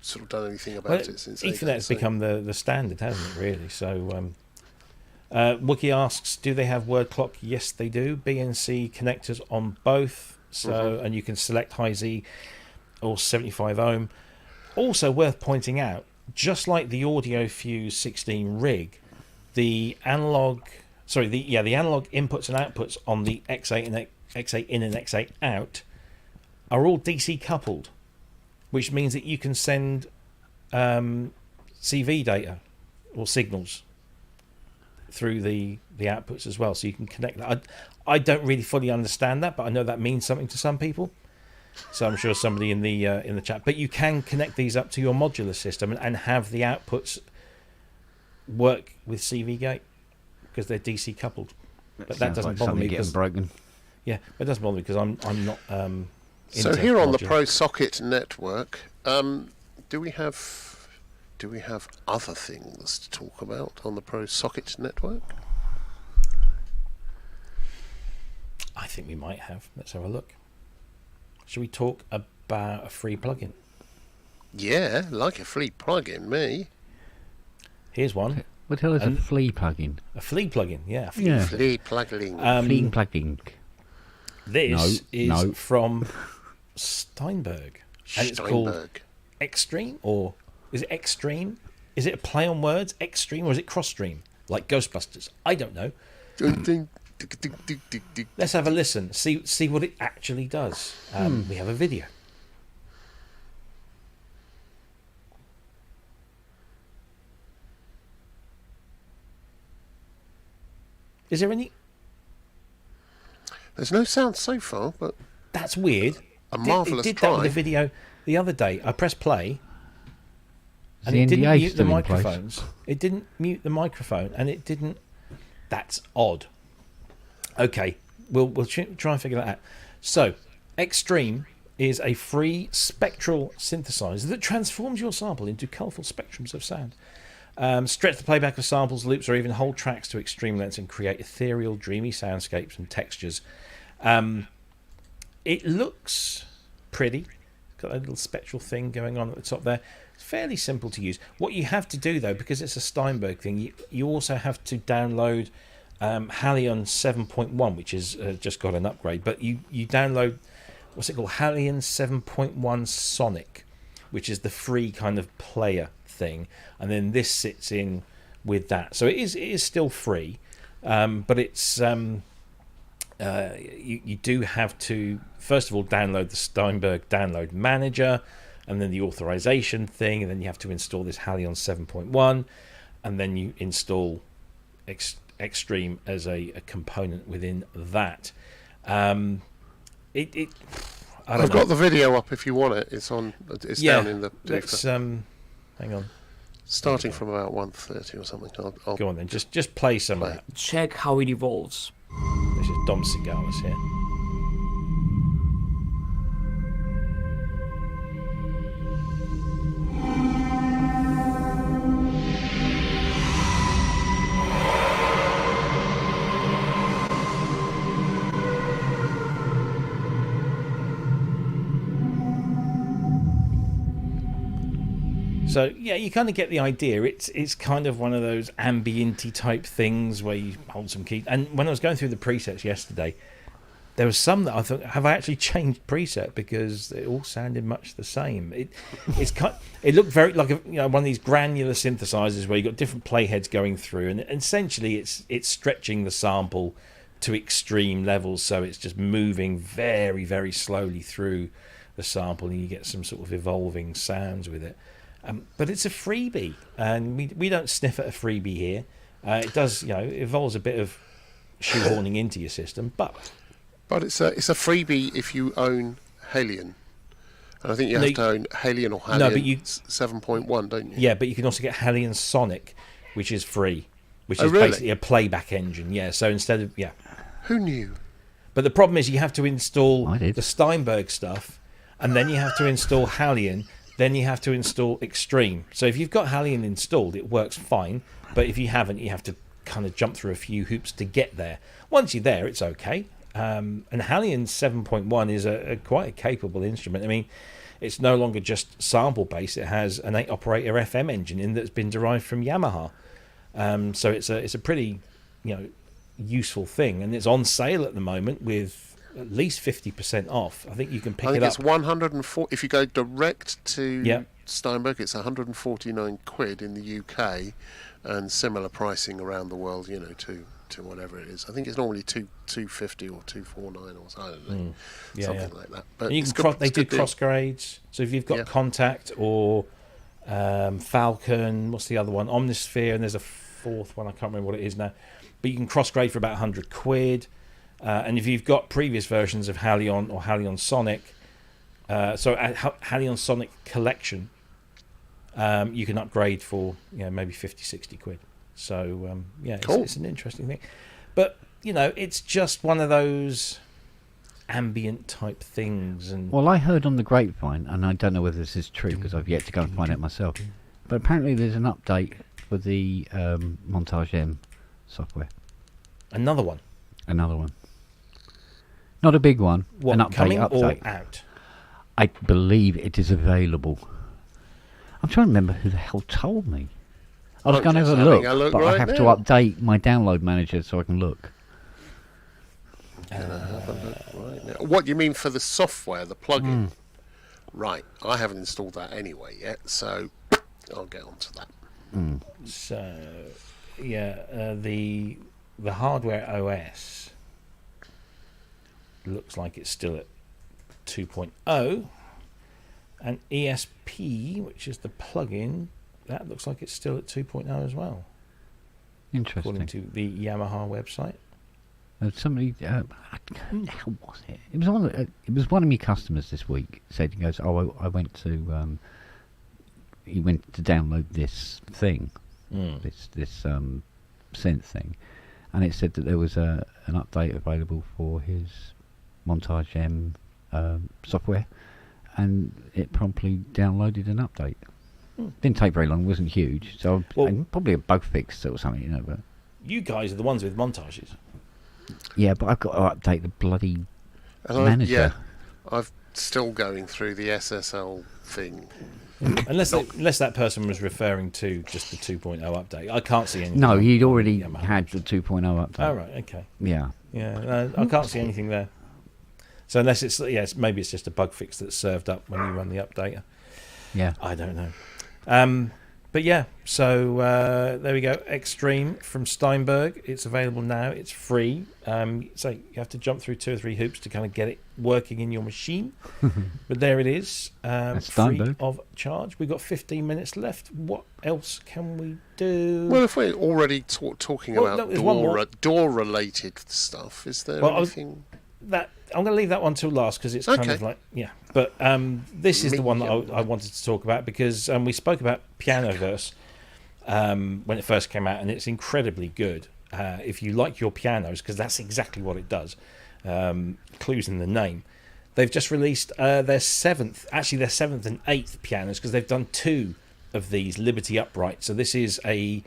sort of done anything about it since Ethernet's become the standard, hasn't it, really? So Wookie asks, do they have word clock? Yes, they do. BNC connectors on both, so and you can select high Z or 75 ohm. Also worth pointing out, just like the AudioFuse 16 rig, the analog inputs and outputs on the X8 and X8 in and X8 out are all DC coupled, which means that you can send CV data or signals through the outputs as well, so you can connect that. I don't really fully understand that, but I know that means something to some people. So I'm sure somebody in the chat. But you can connect these up to your modular system and have the outputs work with CV gate because they're DC coupled. But that doesn't bother me because broken. Yeah, but it doesn't bother me because I'm not. So here on the Pro Socket network, do we have other things to talk about on the Pro Socket network? I think we might have. Let's have a look. Should we talk about a free plugin? Yeah, like a free plugin, me. Here's one. What the hell is a flea plugin? A flea plugin, yeah. Yeah. Free plugin. Flea plugin. This No. is from Steinberg. And it's called Extreme, or is it Extreme? Is it a play on words, Extreme, or is it cross stream? Like Ghostbusters? I don't know. Let's have a listen. See what it actually does. We have a video. Is there any? There's no sound so far, but That's weird. a marvellous It did try. that with the video the other day. I pressed play, and The it didn't NDA mute the still in place? microphones. It didn't mute the microphone, and it didn't. That's odd. Okay, we'll try and figure that out. So, Extreme is a free spectral synthesizer that transforms your sample into colourful spectrums of sound. Stretch the playback of samples, loops, or even whole tracks to extreme lengths and create ethereal, dreamy soundscapes and textures. It looks pretty. It's got a little spectral thing going on at the top there. It's fairly simple to use. What you have to do, though, because it's a Steinberg thing, you also have to download Halion 7.1, which has just got an upgrade. But you download, what's it called? Halion 7.1 Sonic, which is the free kind of player thing, and then this sits in with that. So it is still free, but it's you do have to first of all download the Steinberg download manager, and then the authorization thing, and then you have to install this Halion 7.1, and then you install Extreme as a component within that. I've got the video up if you want it. It's on. It's down in the. Let's hang on. Starting from about 1:30 or something. I'll Go on then. Just play some of that. Check how it evolves. This is Dom Cigalis here. So yeah, you kind of get the idea. It's kind of one of those ambient-y type things where you hold some keys. And when I was going through the presets yesterday, there was some that I thought, have I actually changed preset, because it all sounded much the same. It looked very like one of these granular synthesizers where you've got different playheads going through, and essentially it's stretching the sample to extreme levels, so it's just moving very, very slowly through the sample, and you get some sort of evolving sounds with it. But it's a freebie, and we don't sniff at a freebie here. It does, it involves a bit of shoehorning into your system, but it's a freebie if you own Halion, and I think you have to own Halion or Halion 7.1, don't you? Yeah, but you can also get Halion Sonic, which is free, which is really? basically a playback engine. Yeah, so instead of Who knew? But the problem is you have to install I did. the Steinberg stuff, and then you have to install Halion. Then you have to install Extreme. So if you've got Halion installed, it works fine. But if you haven't, you have to kind of jump through a few hoops to get there. Once you're there, it's okay. And Halion 7.1 is quite a capable instrument. I mean, it's no longer just sample based. It has an 8-operator FM engine in that's been derived from Yamaha. So it's a pretty useful thing, and it's on sale at the moment with at least 50% off. I think you can pick it up. I think it's 104. If you go direct to Steinberg, it's 149 quid in the UK, and similar pricing around the world. To whatever it is. I think it's normally 250 or 249 or something. I don't know, something like that. But and you can they do cross grades. So if you've got Contact or Falcon, what's the other one? Omnisphere, and there's a fourth one. I can't remember what it is now. But you can cross grade for about 100 quid. And if you've got previous versions of Halion or Halion Sonic, Halion Sonic Collection, you can upgrade for maybe 50, 60 quid. So cool. It's an interesting thing. But it's just one of those ambient type things. And Well, I heard on the grapevine, and I don't know whether this is true because I've yet to go and find out myself, but apparently there's an update for the Montage M software. another one. Not a big one. What, an update, coming or update. out? I believe it is available. I'm trying to remember who the hell told me. I was I'm going to have just a having look, a look but I right have to now. update my download manager so I can look. Can I have a look right now? What you mean for the software, the plugin? Right, I haven't installed that anyway yet, so I'll get onto that. So, yeah, the hardware OS looks like it's still at 2.0, and ESP, which is the plugin, that looks like it's still at 2.0 as well, Interesting. according to the Yamaha website. Somebody, who the hell was it? It was one of my customers this week. Said, he goes, "Oh, I went to he went to download this thing, this synth thing, and it said that there was an update available for his Montage M software, and it promptly downloaded an update. Didn't take very long. Wasn't huge, so probably a bug fix or something, you know. But You guys are the ones with montages. yeah, but I've got to update the bloody And manager. I'm still going through the SSL thing. Unless that person was referring to just the 2.0 update. I can't see anything. No, on he'd already Yamaha. had the 2.0 update. Oh, right, okay. Yeah. Yeah, I can't see anything there. So unless maybe it's just a bug fix that's served up when you run the updater. Yeah. I don't know. But yeah, so there we go. Extreme from Steinberg. It's available now. It's free. So you have to jump through 2 or 3 hoops to kind of get it working in your machine. But there it is. Free Steinberg. of charge. We've got 15 minutes left. What else can we do? Well, if we're already talking Well, about no, there's one more. door-related stuff, is there Well, anything? That I'm going to leave that one till last because it's kind Okay. of like But this is the one that I wanted to talk about because we spoke about PianoVerse when it first came out, and it's incredibly good. If you like your pianos, because that's exactly what it does. Clues in the name. They've just released their seventh and eighth pianos because they've done 2 of these Liberty upright. So this is a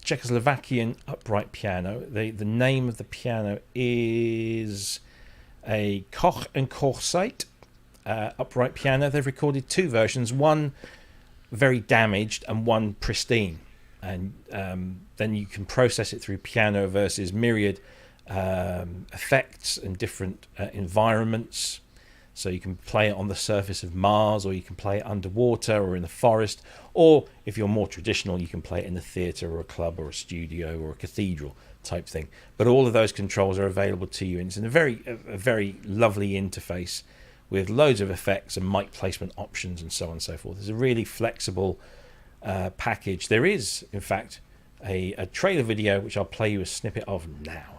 Czechoslovakian upright piano. The name of the piano is a Koch and Corsate upright piano. They've recorded 2 versions, one very damaged and one pristine, and then you can process it through PianoVerse's myriad effects and different environments. So you can play it on the surface of Mars, or you can play it underwater or in the forest, or if you're more traditional, you can play it in a theatre or a club or a studio or a cathedral type thing. But all of those controls are available to you, and it's in a very lovely interface with loads of effects and mic placement options and so on and so forth. It's a really flexible package. There is, in fact, a trailer video which I'll play you a snippet of now.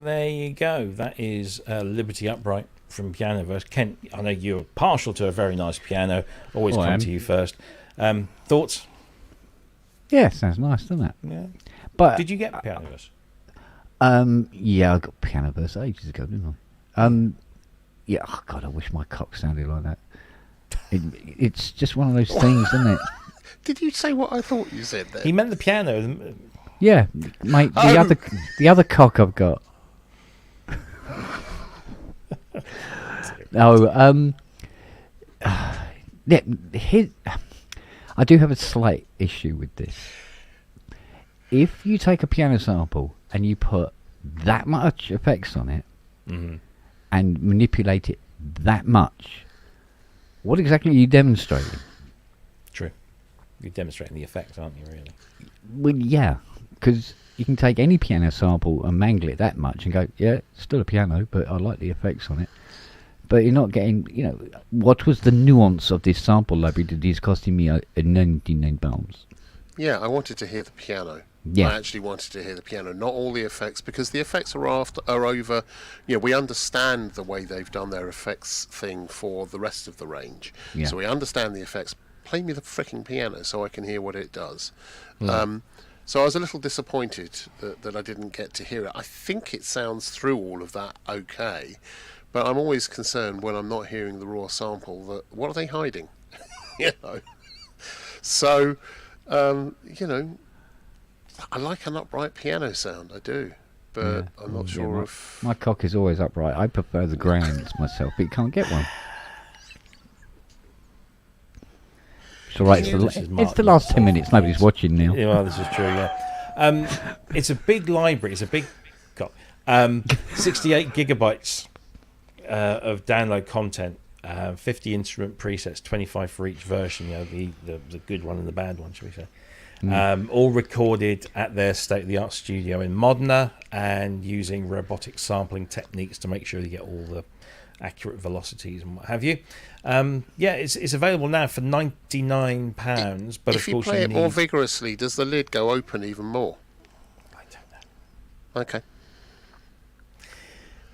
There you go. That is Liberty Upright from PianoVerse. Kent, I know you're partial to a very nice piano. Always come to you first. Thoughts? Yeah, sounds nice, doesn't it? Yeah. But Did you get PianoVerse? yeah, I got PianoVerse ages ago, didn't I? Yeah, oh God, I wish my cock sounded like that. It's just one of those things, isn't it? Did you say what I thought you said there? He meant the piano. Yeah, mate. The other cock I've got. No, yeah, I do have a slight issue with this. If you take a piano sample and you put that much effects on it Mm-hmm. and manipulate it that much, what exactly are you demonstrating? True. You're demonstrating the effect, aren't you, really? Well, yeah, because you can take any piano sample and mangle it that much and go, yeah, it's still a piano, but I like the effects on it. But you're not getting, what was the nuance of this sample library that is costing me £99? Yeah, I wanted to hear the piano. Yeah. I actually wanted to hear the piano, not all the effects, because the effects are over. We understand the way they've done their effects thing for the rest of the range. Yeah. So we understand the effects. Play me the freaking piano so I can hear what it does. So I was a little disappointed that I didn't get to hear it. I think it sounds through all of that okay, but I'm always concerned when I'm not hearing the raw sample that what are they hiding? So, I like an upright piano sound, I do, but I'm not sure if... My cock is always upright. I prefer the grands myself, but you can't get one. It's all right. It's the last 10 minutes. Nobody's watching now. Yeah, well, this is true, yeah. It's a big library. It's a big... 68 gigabytes of download content. 50 instrument presets, 25 for each version, the good one and the bad one, shall we say. All recorded at their state-of-the-art studio in Modena and using robotic sampling techniques to make sure you get all the accurate velocities and what have you. It's available now for £99, but if of course you play it more vigorously, does the lid go open even more? I don't know. Okay.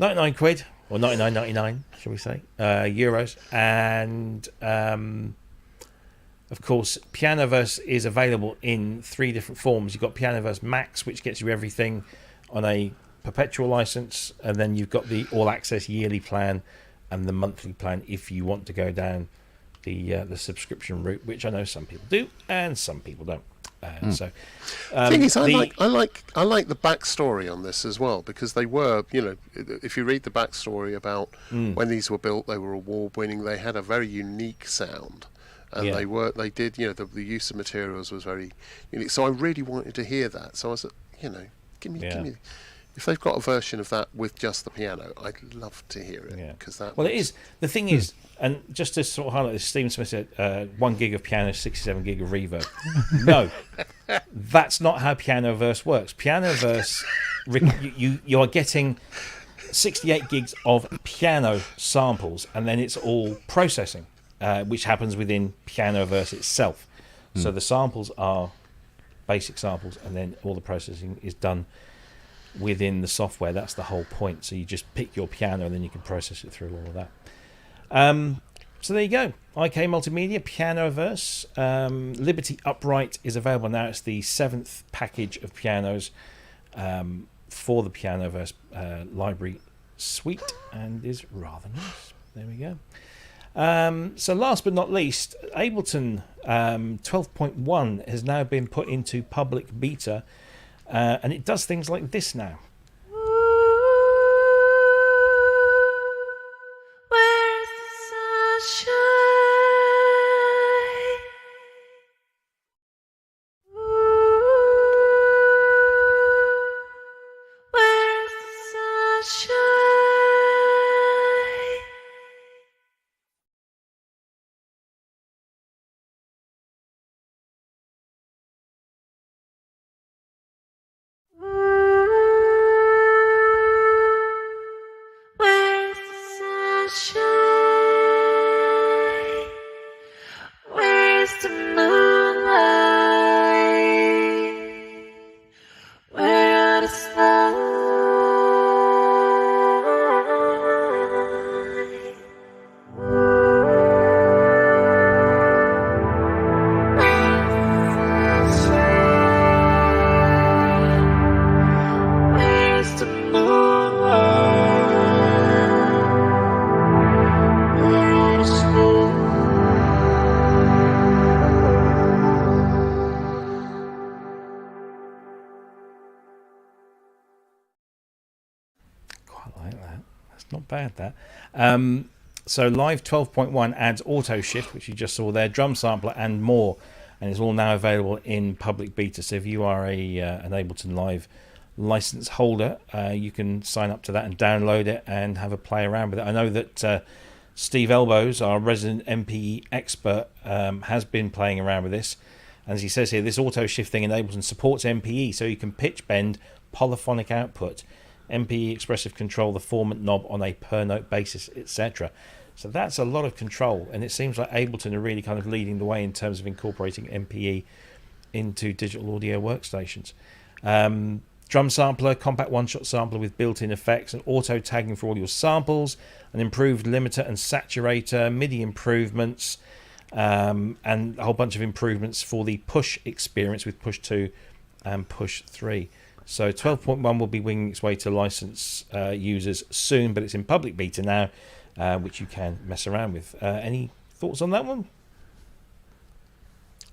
99 quid, or 99.99, shall we say, euros, and of course, PianoVerse is available in 3 different forms. You've got PianoVerse Max, which gets you everything on a perpetual license, and then you've got the all-access yearly plan and the monthly plan if you want to go down the subscription route, which I know some people do and some people don't. So, thing is, I like the backstory on this as well, because they were, if you read the backstory about when these were built, they were award-winning. They had a very unique sound. And they did, the use of materials was very unique. So I really wanted to hear that. So I was, give me. If they've got a version of that with just the piano, I'd love to hear it. Yeah. Because that. Well, it is. The thing is, and just to sort of highlight this, Stephen Smith said 1 gig of piano, 67 gig of reverb. No, that's not how PianoVerse works. PianoVerse, you are getting 68 gigs of piano samples, and then it's all processing. Which happens within PianoVerse itself. So the samples are basic samples, and then all the processing is done within the software. That's the whole point. So you just pick your piano, and then you can process it through all of that. So there you go. IK Multimedia, PianoVerse. Liberty Upright is available now. It's the 7th package of pianos for the PianoVerse library suite, and is rather nice. There we go. So last but not least, Ableton 12.1 has now been put into public beta, and it does things like this now. Where's the sunshine? Where's the sunshine? Where's the sunshine? Where's the moonlight? Where are the stars? Where's the moonlight? Where are the stars? Quite like that. That's not bad, that. So Live 12.1 adds auto shift, which you just saw there, drum sampler, and more, and it's all now available in public beta. So if you are an Ableton Live license holder, you can sign up to that and download it and have a play around with it. I know that Steve Elbows, our resident MPE expert, has been playing around with this. And as he says here, this auto shifting enables and supports MPE, so you can pitch bend polyphonic output, MPE expressive control the formant knob on a per note basis, etc. So that's a lot of control, and it seems like Ableton are really kind of leading the way in terms of incorporating MPE into digital audio workstations. Drum sampler, compact one-shot sampler with built-in effects and auto tagging for all your samples, an improved limiter and saturator, MIDI improvements, and a whole bunch of improvements for the push experience with push 2 and push 3. So 12.1 will be winging its way to license users soon, but it's in public beta now, which you can mess around with. Any thoughts on that one?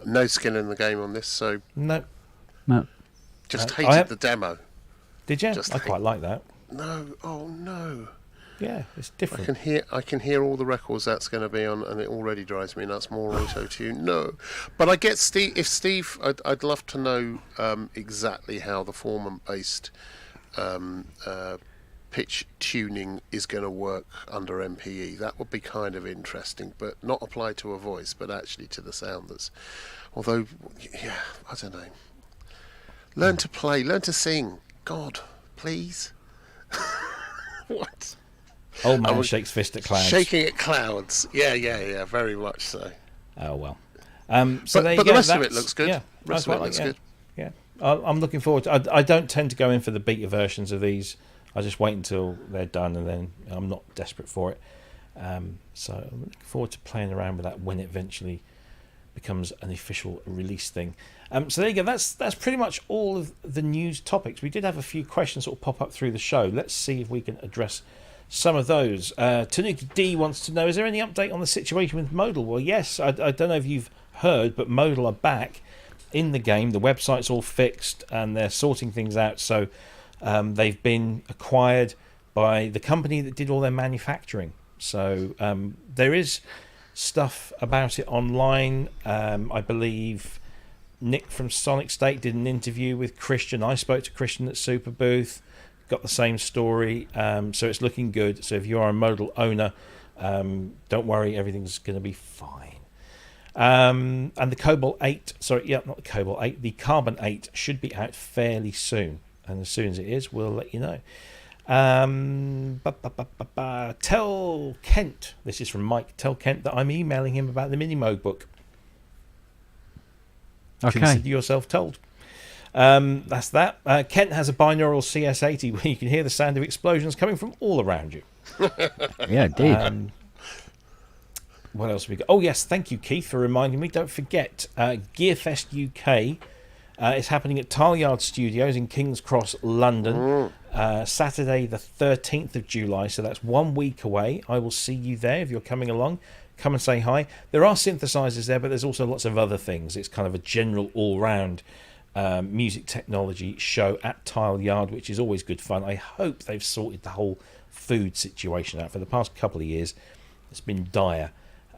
No skin in the game on this, so No. just hated the demo. Did you? Just I quite like that. No, oh no. Yeah, it's different. I can hear all the records that's going to be on, and it already drives me nuts. More auto tune, no. But I get Steve. If Steve, I'd love to know exactly how the formant based pitch tuning is going to work under MPE. That would be kind of interesting, but not applied to a voice, but actually to the sound. That's, although, yeah, I don't know. Learn to play, learn to sing. God, please. What? Old man shakes fist at clouds. Shaking at clouds. Yeah, very much so. Oh well. So but the rest of it looks good. Yeah, the rest of it looks good. Yeah, I'm looking forward to. I don't tend to go in for the beta versions of these. I just wait until they're done, and then I'm not desperate for it. So I'm looking forward to playing around with that when it eventually becomes an official release thing. So there you go. That's pretty much all of the news topics. We did have a few questions sort of pop up through the show. Let's see if we can address some of those. Tanuki D wants to know, is there any update on the situation with Modal? Well, yes. I don't know if you've heard, but Modal are back in the game. The website's all fixed, and they're sorting things out. So they've been acquired by the company that did all their manufacturing. So there is stuff about it online. I believe Nick from Sonic State did an interview with Christian. I spoke to Christian at Super Booth, got the same story. So it's looking good. So if you are a Modal owner, don't worry, everything's going to be fine. And the Cobalt 8, not the Cobalt 8, the Carbon 8 should be out fairly soon. And as soon as it is, we'll let you know. Tell Kent, this is from Mike, tell Kent that I'm emailing him about the Minimo book. Okay. Consider yourself told. That's that. Kent has a binaural CS80 where you can hear the sound of explosions coming from all around you. Yeah, indeed. What else have we got? Oh, yes, thank you, Keith, for reminding me. Don't forget, Gearfest UK is happening at Tileyard Studios in King's Cross, London, Saturday the 13th of July, so that's 1 week away. I will see you there if you're coming along. Come and say hi. There are synthesizers there, but there's also lots of other things. It's kind of a general all-round music technology show at Tileyard, which is always good fun. I hope they've sorted the whole food situation out. For the past couple of years, it's been dire.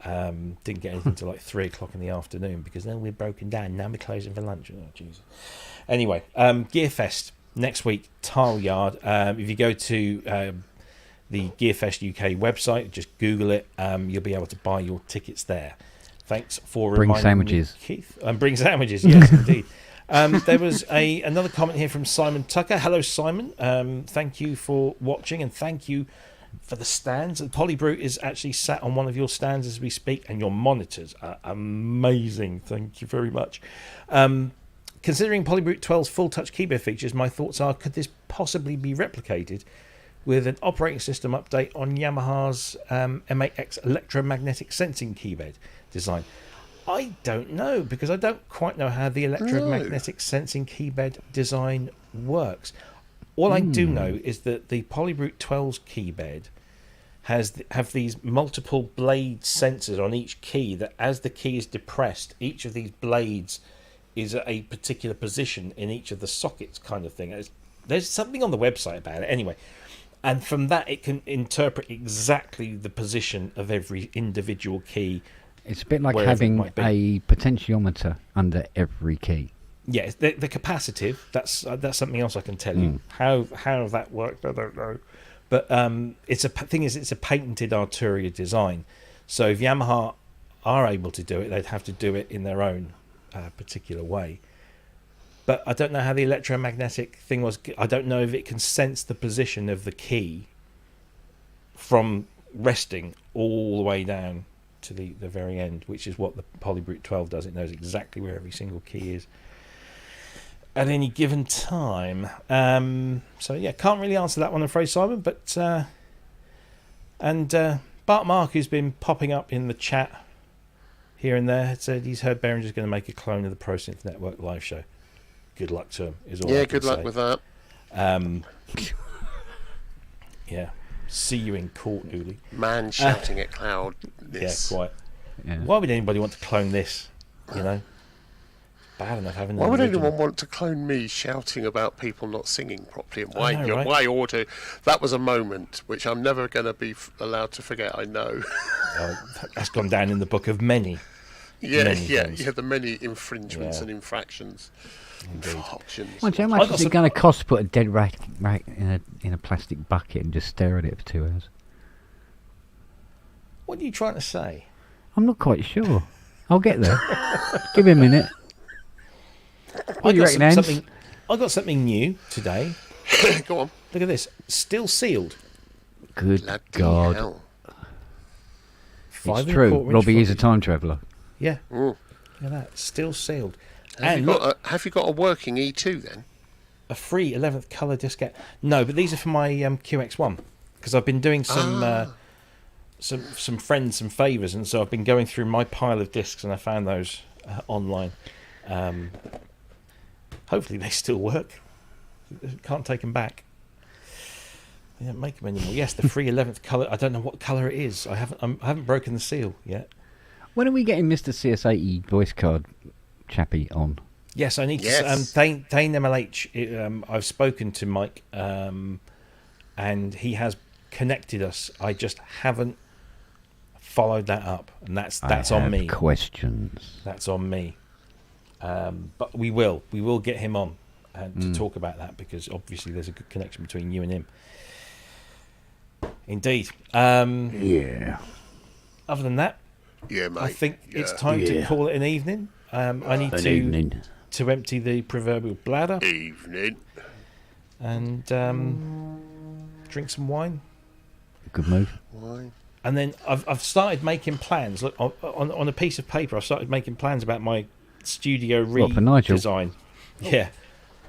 Didn't get anything till like 3 o'clock in the afternoon because then we're broken down. Now we're closing for lunch. Oh, Jesus. Anyway, Gearfest next week, Tileyard. If you go to the Gearfest UK website, just Google it. You'll be able to buy your tickets there. Thanks for reminding sandwiches. me, Keith. Bring sandwiches, yes, indeed. There was another comment here from Simon Tucker. Hello, Simon. Thank you for watching, and thank you for the stands. And PolyBrute is actually sat on one of your stands as we speak, and your monitors are amazing. Thank you very much. Considering PolyBrute 12's full touch keyboard features, my thoughts are, could this possibly be replicated with an operating system update on Yamaha's M8X electromagnetic sensing keyboard design? I don't know, because I don't quite know how the electromagnetic sensing keyboard design works. All I do know is that the PolyBrute 12's keyboard have these multiple blade sensors on each key, that as the key is depressed, each of these blades is at a particular position in each of the sockets, kind of thing. There's something on the website about it anyway. And from that, it can interpret exactly the position of every individual key. It's a bit like having a potentiometer under every key. Yeah, the capacitive. That's something else I can tell you. How that worked, I don't know. But it's a patented Arturia design. So if Yamaha are able to do it, they'd have to do it in their own particular way. But I don't know how the electromagnetic thing was. I don't know if it can sense the position of the key from resting all the way down to the very end, which is what the PolyBrute 12 does. It knows exactly where every single key is at any given time. So yeah, can't really answer that one, I'm afraid, Simon. But Bart Mark, who's been popping up in the chat here and there, said he's heard Behringer's going to make a clone of the ProSynth Network live show. Good luck to him. Is all I can good luck say. with that. Yeah. See you in court, Uli. Man shouting at cloud. Yeah, quite. Yeah. Why would anybody want to clone this? You know, bad enough having. Why an would original. anyone want to clone me shouting about people not singing properly and why I know, right? why auto? That was a moment which I'm never going to be allowed to forget. I know. That's gone down in the book of many. Yeah, Many yeah, things. yeah. The many infringements Yeah. and infractions. Indeed. Infractions. Well, how much is it going to cost to put a dead rat in a plastic bucket and just stare at it for 2 hours? What are you trying to say? I'm not quite sure. I'll get there. Give me a minute. What do you reckon, Hans? I got something new today. Go on. Look at this. Still sealed. Good Bloody God. hell. It's true. Robbie is a time traveller. Yeah. Mm. Look at that. Still sealed. Have And you, look, have you got a working E2 then? a free 11th colour diskette. No, but these are for my QX1 because I've been doing some friends some favours, and so I've been going through my pile of discs and I found those online. Hopefully they still work. Can't take them back. They don't make them anymore. Yes, the free 11th colour. I don't know what colour it is. I haven't broken the seal yet. When are we getting Mr. CS80 voice card chappy on? Yes, I need to. Thane MLH. I've spoken to Mike, and he has connected us. I just haven't followed that up, and that's on me. Questions. That's on me. But we will get him on to talk about that, because obviously there's a good connection between you and him. Indeed. Yeah. Other than that, Yeah, mate. I think it's time to call it an evening. I need to empty the proverbial bladder Evening. and drink some wine. Good move. Why? And then I've started making plans. Look, on a piece of paper, I've started making plans about my studio What, for Nigel? redesign. Yeah.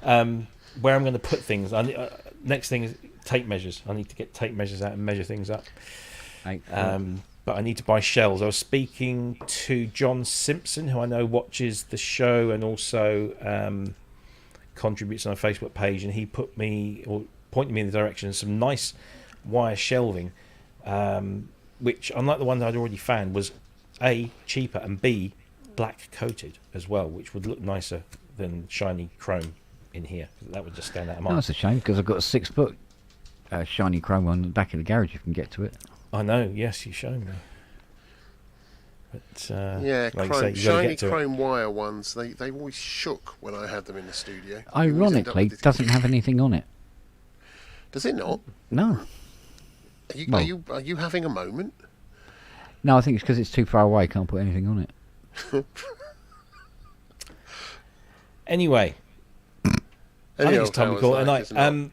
Where I'm going to put things. Next thing is tape measures. I need to get tape measures out and measure things up. But I need to buy shells. I was speaking to John Simpson, who I know watches the show and also contributes on a Facebook page, and he pointed me in the direction of some nice wire shelving, which, unlike the one that I'd already found, was A, cheaper, and B, black coated as well, which would look nicer than shiny chrome in here. That would just stand out of mine. That's a shame, because I've got a 6-foot shiny chrome on the back of the garage. You can get to it. I know, yes, you showed me. But Yeah, like you say, you gotta shiny get to it. chrome wire ones, they always shook when I had them in the studio. You always end up Ironically, with this- doesn't have anything on it. Does it not? No. Are you having a moment? No, I think it's because it's too far away. Can't put anything on it. Anyway, I think it's time to call it a night. isn't it?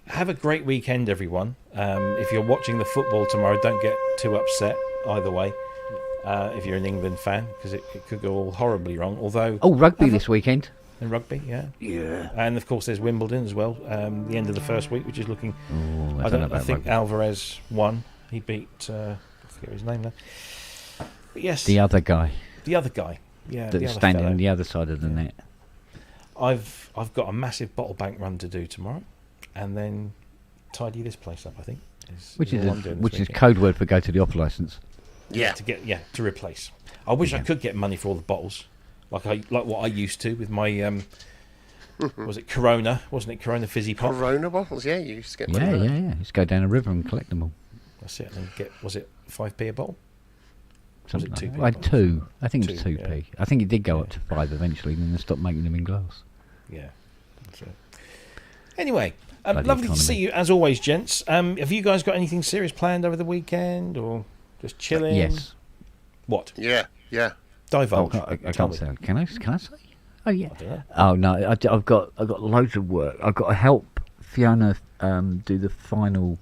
Have a great weekend, everyone. If you're watching the football tomorrow, don't get too upset either way. If you're an England fan, because it could go all horribly wrong. Although, Rugby this weekend. in rugby, yeah, Yeah. and of course there's Wimbledon as well. The end of the first week, which is looking. I don't know about I think rugby. Alvarez won. He beat. I forget his name now. But yes, The other guy the other guy. Yeah, the that's other standing fellow. on the other side of the net. I've got a massive bottle bank run to do tomorrow, and then tidy this place up. I think, Which is all I'm doing this which is weekend. code word for go to the off license. Yeah. to replace. I wish I could get money for all the bottles, like what I used to with my was it Corona? Wasn't it Corona Fizzy Pop? Corona bottles, yeah, you used to get Yeah, money. yeah. Just go down a river and collect them all. That's it. And get, was it 5p a bottle? Something it like 2p that. I had 2. I think it was 2, 2p. yeah. I think it did go up to 5 eventually, and then they stopped making them in glass. Yeah. So, anyway, Bloody lovely to economy. see you as always, gents. Have you guys got anything serious planned over the weekend, or just chilling? Yes. What? Yeah. Oh, Divulge. I Tell can't me. say. Can I say? Oh yeah. I don't know. Oh no, I've got loads of work. I've got to help Fiona do the finals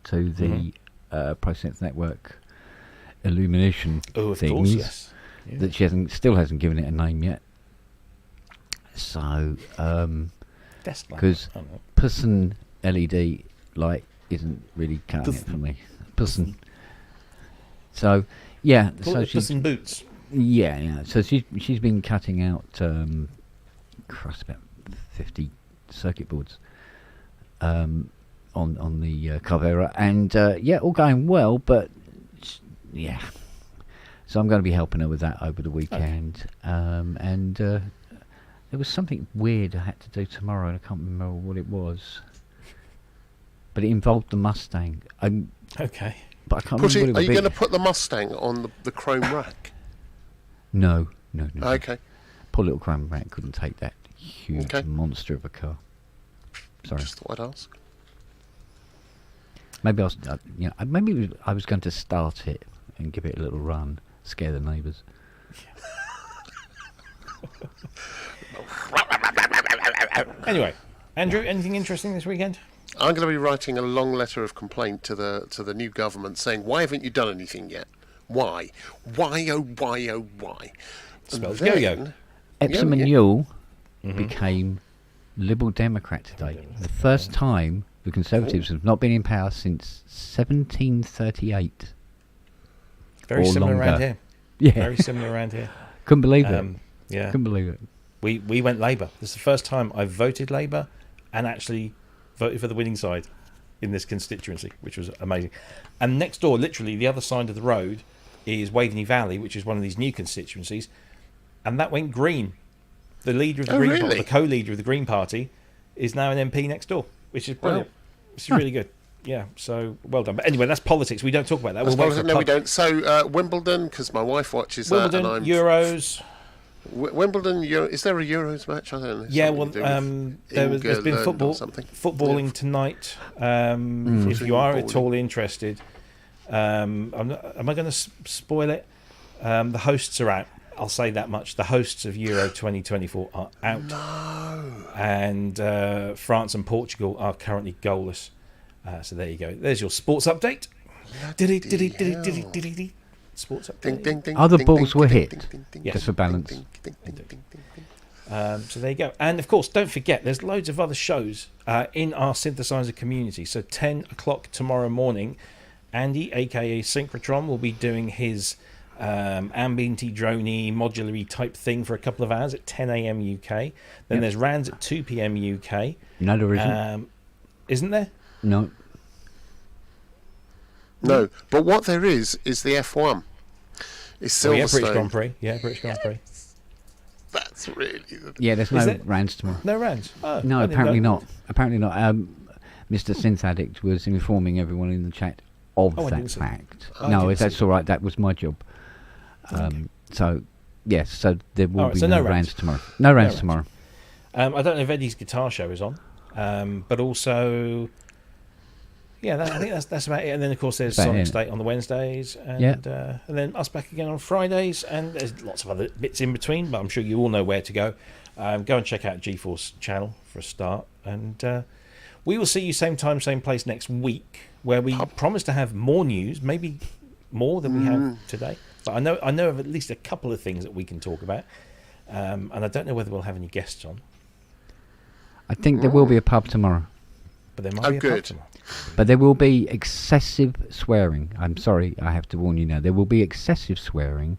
to the ProSynth Network Illumination Oh, of things course, yes. Yeah. that she still hasn't given it a name yet. So Desk lamp. because I don't know. Pussin LED light isn't really cutting it for me. Pussin. So yeah, Call so it she's Puss in Boots. yeah. So she's been cutting out about 50 circuit boards on the Carvera, and all going well, but yeah. So I'm going to be helping her with that over the weekend, and there was something weird I had to do tomorrow, and I can't remember what it was, but it involved the Mustang. Okay. But I can't Are remember what you it going was. to put the Mustang on the chrome rack? No. Okay. Poor little chrome rack couldn't take that huge Okay. monster of a car. Sorry. Just thought I'd ask. Maybe I was, maybe I was going to start it and give it a little run, scare the neighbours. Anyway, Andrew, anything interesting this weekend? I'm going to be writing a long letter of complaint to the new government saying, why haven't you done anything yet? Why? Why, oh, why, oh, why? Spells And yo-yo. then- Epsom and yeah. Yule became Liberal Democrat today. The first time the Conservatives have not been in power since 1738. Very Or similar around longer. here. Yeah, Very similar around here. couldn't believe it. Yeah. Couldn't believe it. We went Labour. This is the first time I voted Labour and actually voted for the winning side in this constituency, which was amazing. And next door, literally the other side of the road, is Waveney Valley, which is one of these new constituencies, and that went Green. The leader of the Green Party, really? the co-leader of the Green Party, is now an MP next door, which is brilliant. This is really good. Yeah, so well done. But anyway, that's politics. We don't talk about that. That's We'll wait for politics. No, we pub- don't. So Wimbledon, because my wife watches Wimbledon, that, and I'm Euros. Wimbledon. Is there a Euros match? I don't know. Yeah, Something well, to do with there's been England or something. footballing Yeah. tonight. If you are at Footballing. all interested, am I going to spoil it? The hosts are out. I'll say that much. The hosts of Euro 2024 are out. No. And France and Portugal are currently goalless. So there you go. There's your sports update. Sports update. Ding, ding, ding, Other ding, balls ding, were ding, hit, ding, ding, ding, Yes. just for balance. ding, ding, ding, ding, ding, ding. So there you go. And of course, don't forget, there's loads of other shows in our synthesizer community. So 10 o'clock tomorrow morning, Andy, aka Synchrotron, will be doing his ambienty, droney, modulary type thing for a couple of hours at 10 a.m. UK. Then there's Rands at 2 p.m. UK. No, there isn't. Isn't there? No. No, but what there is the F1. It's Oh, yeah, Silverstone. British Grand Prix. Yeah, British Grand Prix. That's really the Yeah, there's Is no it? Rands tomorrow. No Rands. Oh, No, I didn't apparently know. not. Apparently not. Mr. Synth Addict was informing everyone in the chat of Oh, I that didn't see. fact. I No, didn't if that's see. all right, that was my job. So, yes, so there will All right, be so no no Rands Rands. tomorrow. No Rands Rands. tomorrow. I don't know if Eddie's guitar show is on, but also, yeah, I think that's about it. And then of course there's About Sonic it. State on the Wednesdays, and and then us back again on Fridays, and there's lots of other bits in between. But I'm sure you all know where to go. Go and check out GeForce channel for a start, and we will see you same time, same place next week, where we promise to have more news, maybe more than we have today. But I know of at least a couple of things that we can talk about, and I don't know whether we'll have any guests on. I think there will be a pub tomorrow. But there might Oh, be a pub good. tomorrow. But there will be excessive swearing. I'm sorry, I have to warn you now. There will be excessive swearing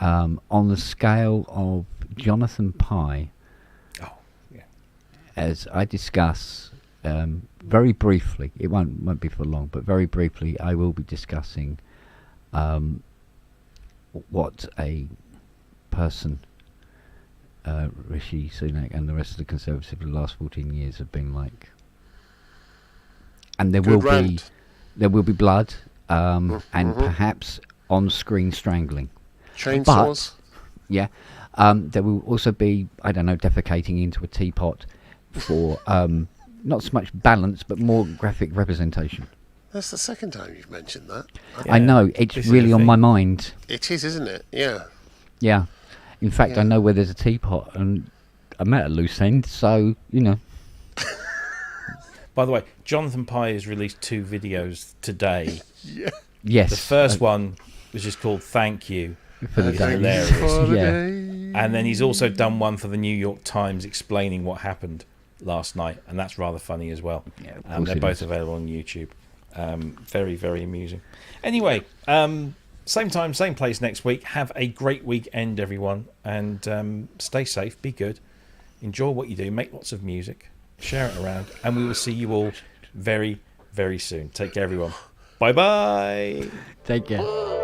on the scale of Jonathan Pye, Oh, yeah. as I discuss very briefly. It won't be for long, but very briefly, I will be discussing what a person Rishi Sunak and the rest of the Conservatives of the last 14 years have been like. And there Good will rant. be blood and perhaps on-screen strangling. Chainsaws. Yeah. There will also be, I don't know, defecating into a teapot for not so much balance, but more graphic representation. That's the second time you've mentioned that. I know, it's this is really the on thing. my mind. It is, isn't it? Yeah. Yeah. In fact, Yeah. I know where there's a teapot, and I'm at a loose end, so, you know. By the way, Jonathan Pye has released 2 videos today. Yes. The first one was just called Thank You. for the It's day. hilarious. Yeah. And then he's also done one for the New York Times explaining what happened last night, and that's rather funny as well. Yeah, of course They're it both is. available on YouTube. Very, very amusing. Anyway, same time, same place next week. Have a great weekend, everyone, and stay safe, be good, enjoy what you do, make lots of music, share it around, and we will see you all very, very soon. Take care, everyone. Bye-bye. Take care.